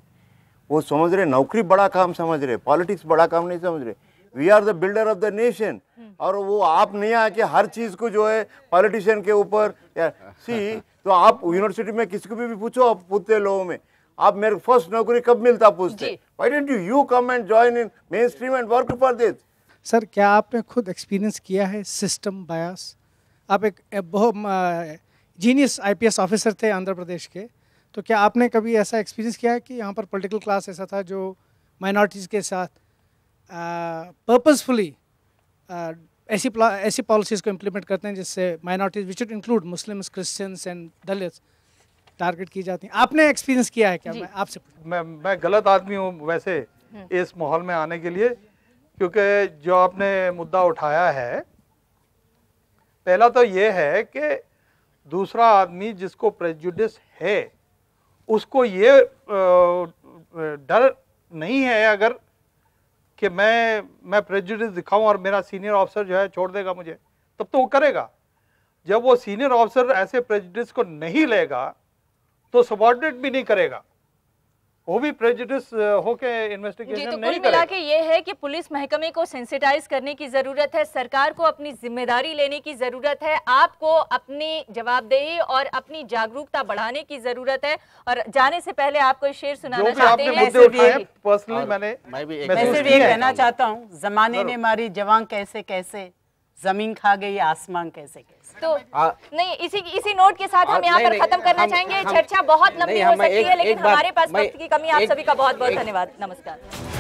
वो समझ रहे नौकरी बड़ा काम समझ रहे, पॉलिटिक्स बड़ा काम नहीं समझ रहे. We are the builder of the nation. और वो आप नहीं आके हर चीज को जो है पॉलिटिशियन के ऊपर सी. तो आप यूनिवर्सिटी में किसी को भी पूछो, आप पूछते लोगों में आप मेरे फर्स्ट नौकरी कब मिलता पूछते. Why don't you come and join in main stream and work for this. Sir क्या आपने खुद एक्सपीरियंस किया है सिस्टम बायस? आप एक बहुत जीनियस IPS ऑफिसर थे आंध्र प्रदेश के, तो क्या आपने कभी ऐसा एक्सपीरियंस किया है कि यहाँ पर पॉलिटिकल क्लास ऐसा था जो माइनॉरिटीज़ के साथ पर्पसफुली ऐसी पॉलिसीज़ को इम्प्लीमेंट करते हैं जिससे minorities which should include Muslims, Christians and Dalits target की जाती हैं? आपने एक्सपीरियंस किया है क्या? मैं आपसे मैं गलत आदमी हूँ वैसे इस माहौल में आने के लिए, क्योंकि जो आपने मुद्दा उठाया है, पहला तो ये है कि दूसरा आदमी जिसको प्रेजुडिस है उसको ये डर नहीं है अगर कि मैं प्रेजुडिस दिखाऊं और मेरा सीनियर ऑफिसर जो है छोड़ देगा मुझे, तब तो वो करेगा. जब वो सीनियर ऑफिसर ऐसे प्रेजुडिस को नहीं लेगा तो सबऑर्डिनेट भी नहीं करेगा, वो भी प्रेजुडिस होके इन्वेस्टिगेशन तो नहीं कुल मिला के ये है कि पुलिस महकमे को सेंसिटाइज करने की जरूरत है, सरकार को अपनी जिम्मेदारी लेने की जरूरत है, आपको अपनी जवाबदेही और अपनी जागरूकता बढ़ाने की जरूरत है. और जाने से पहले आपको एक शेर सुनाना चाहते हैं. पर्सनली मैं सिर्फ ये कहना चाहता हूँ, जमाने ने मारी जवान कैसे कैसे, जमीन खा गई आसमान कैसे कैसे. तो नहीं, इसी नोट के साथ हम यहाँ पर खत्म करना चाहेंगे. चर्चा बहुत लंबी हो सकती है, लेकिन हमारे पास वक्त की कमी. आप सभी का बहुत बहुत धन्यवाद. नमस्कार.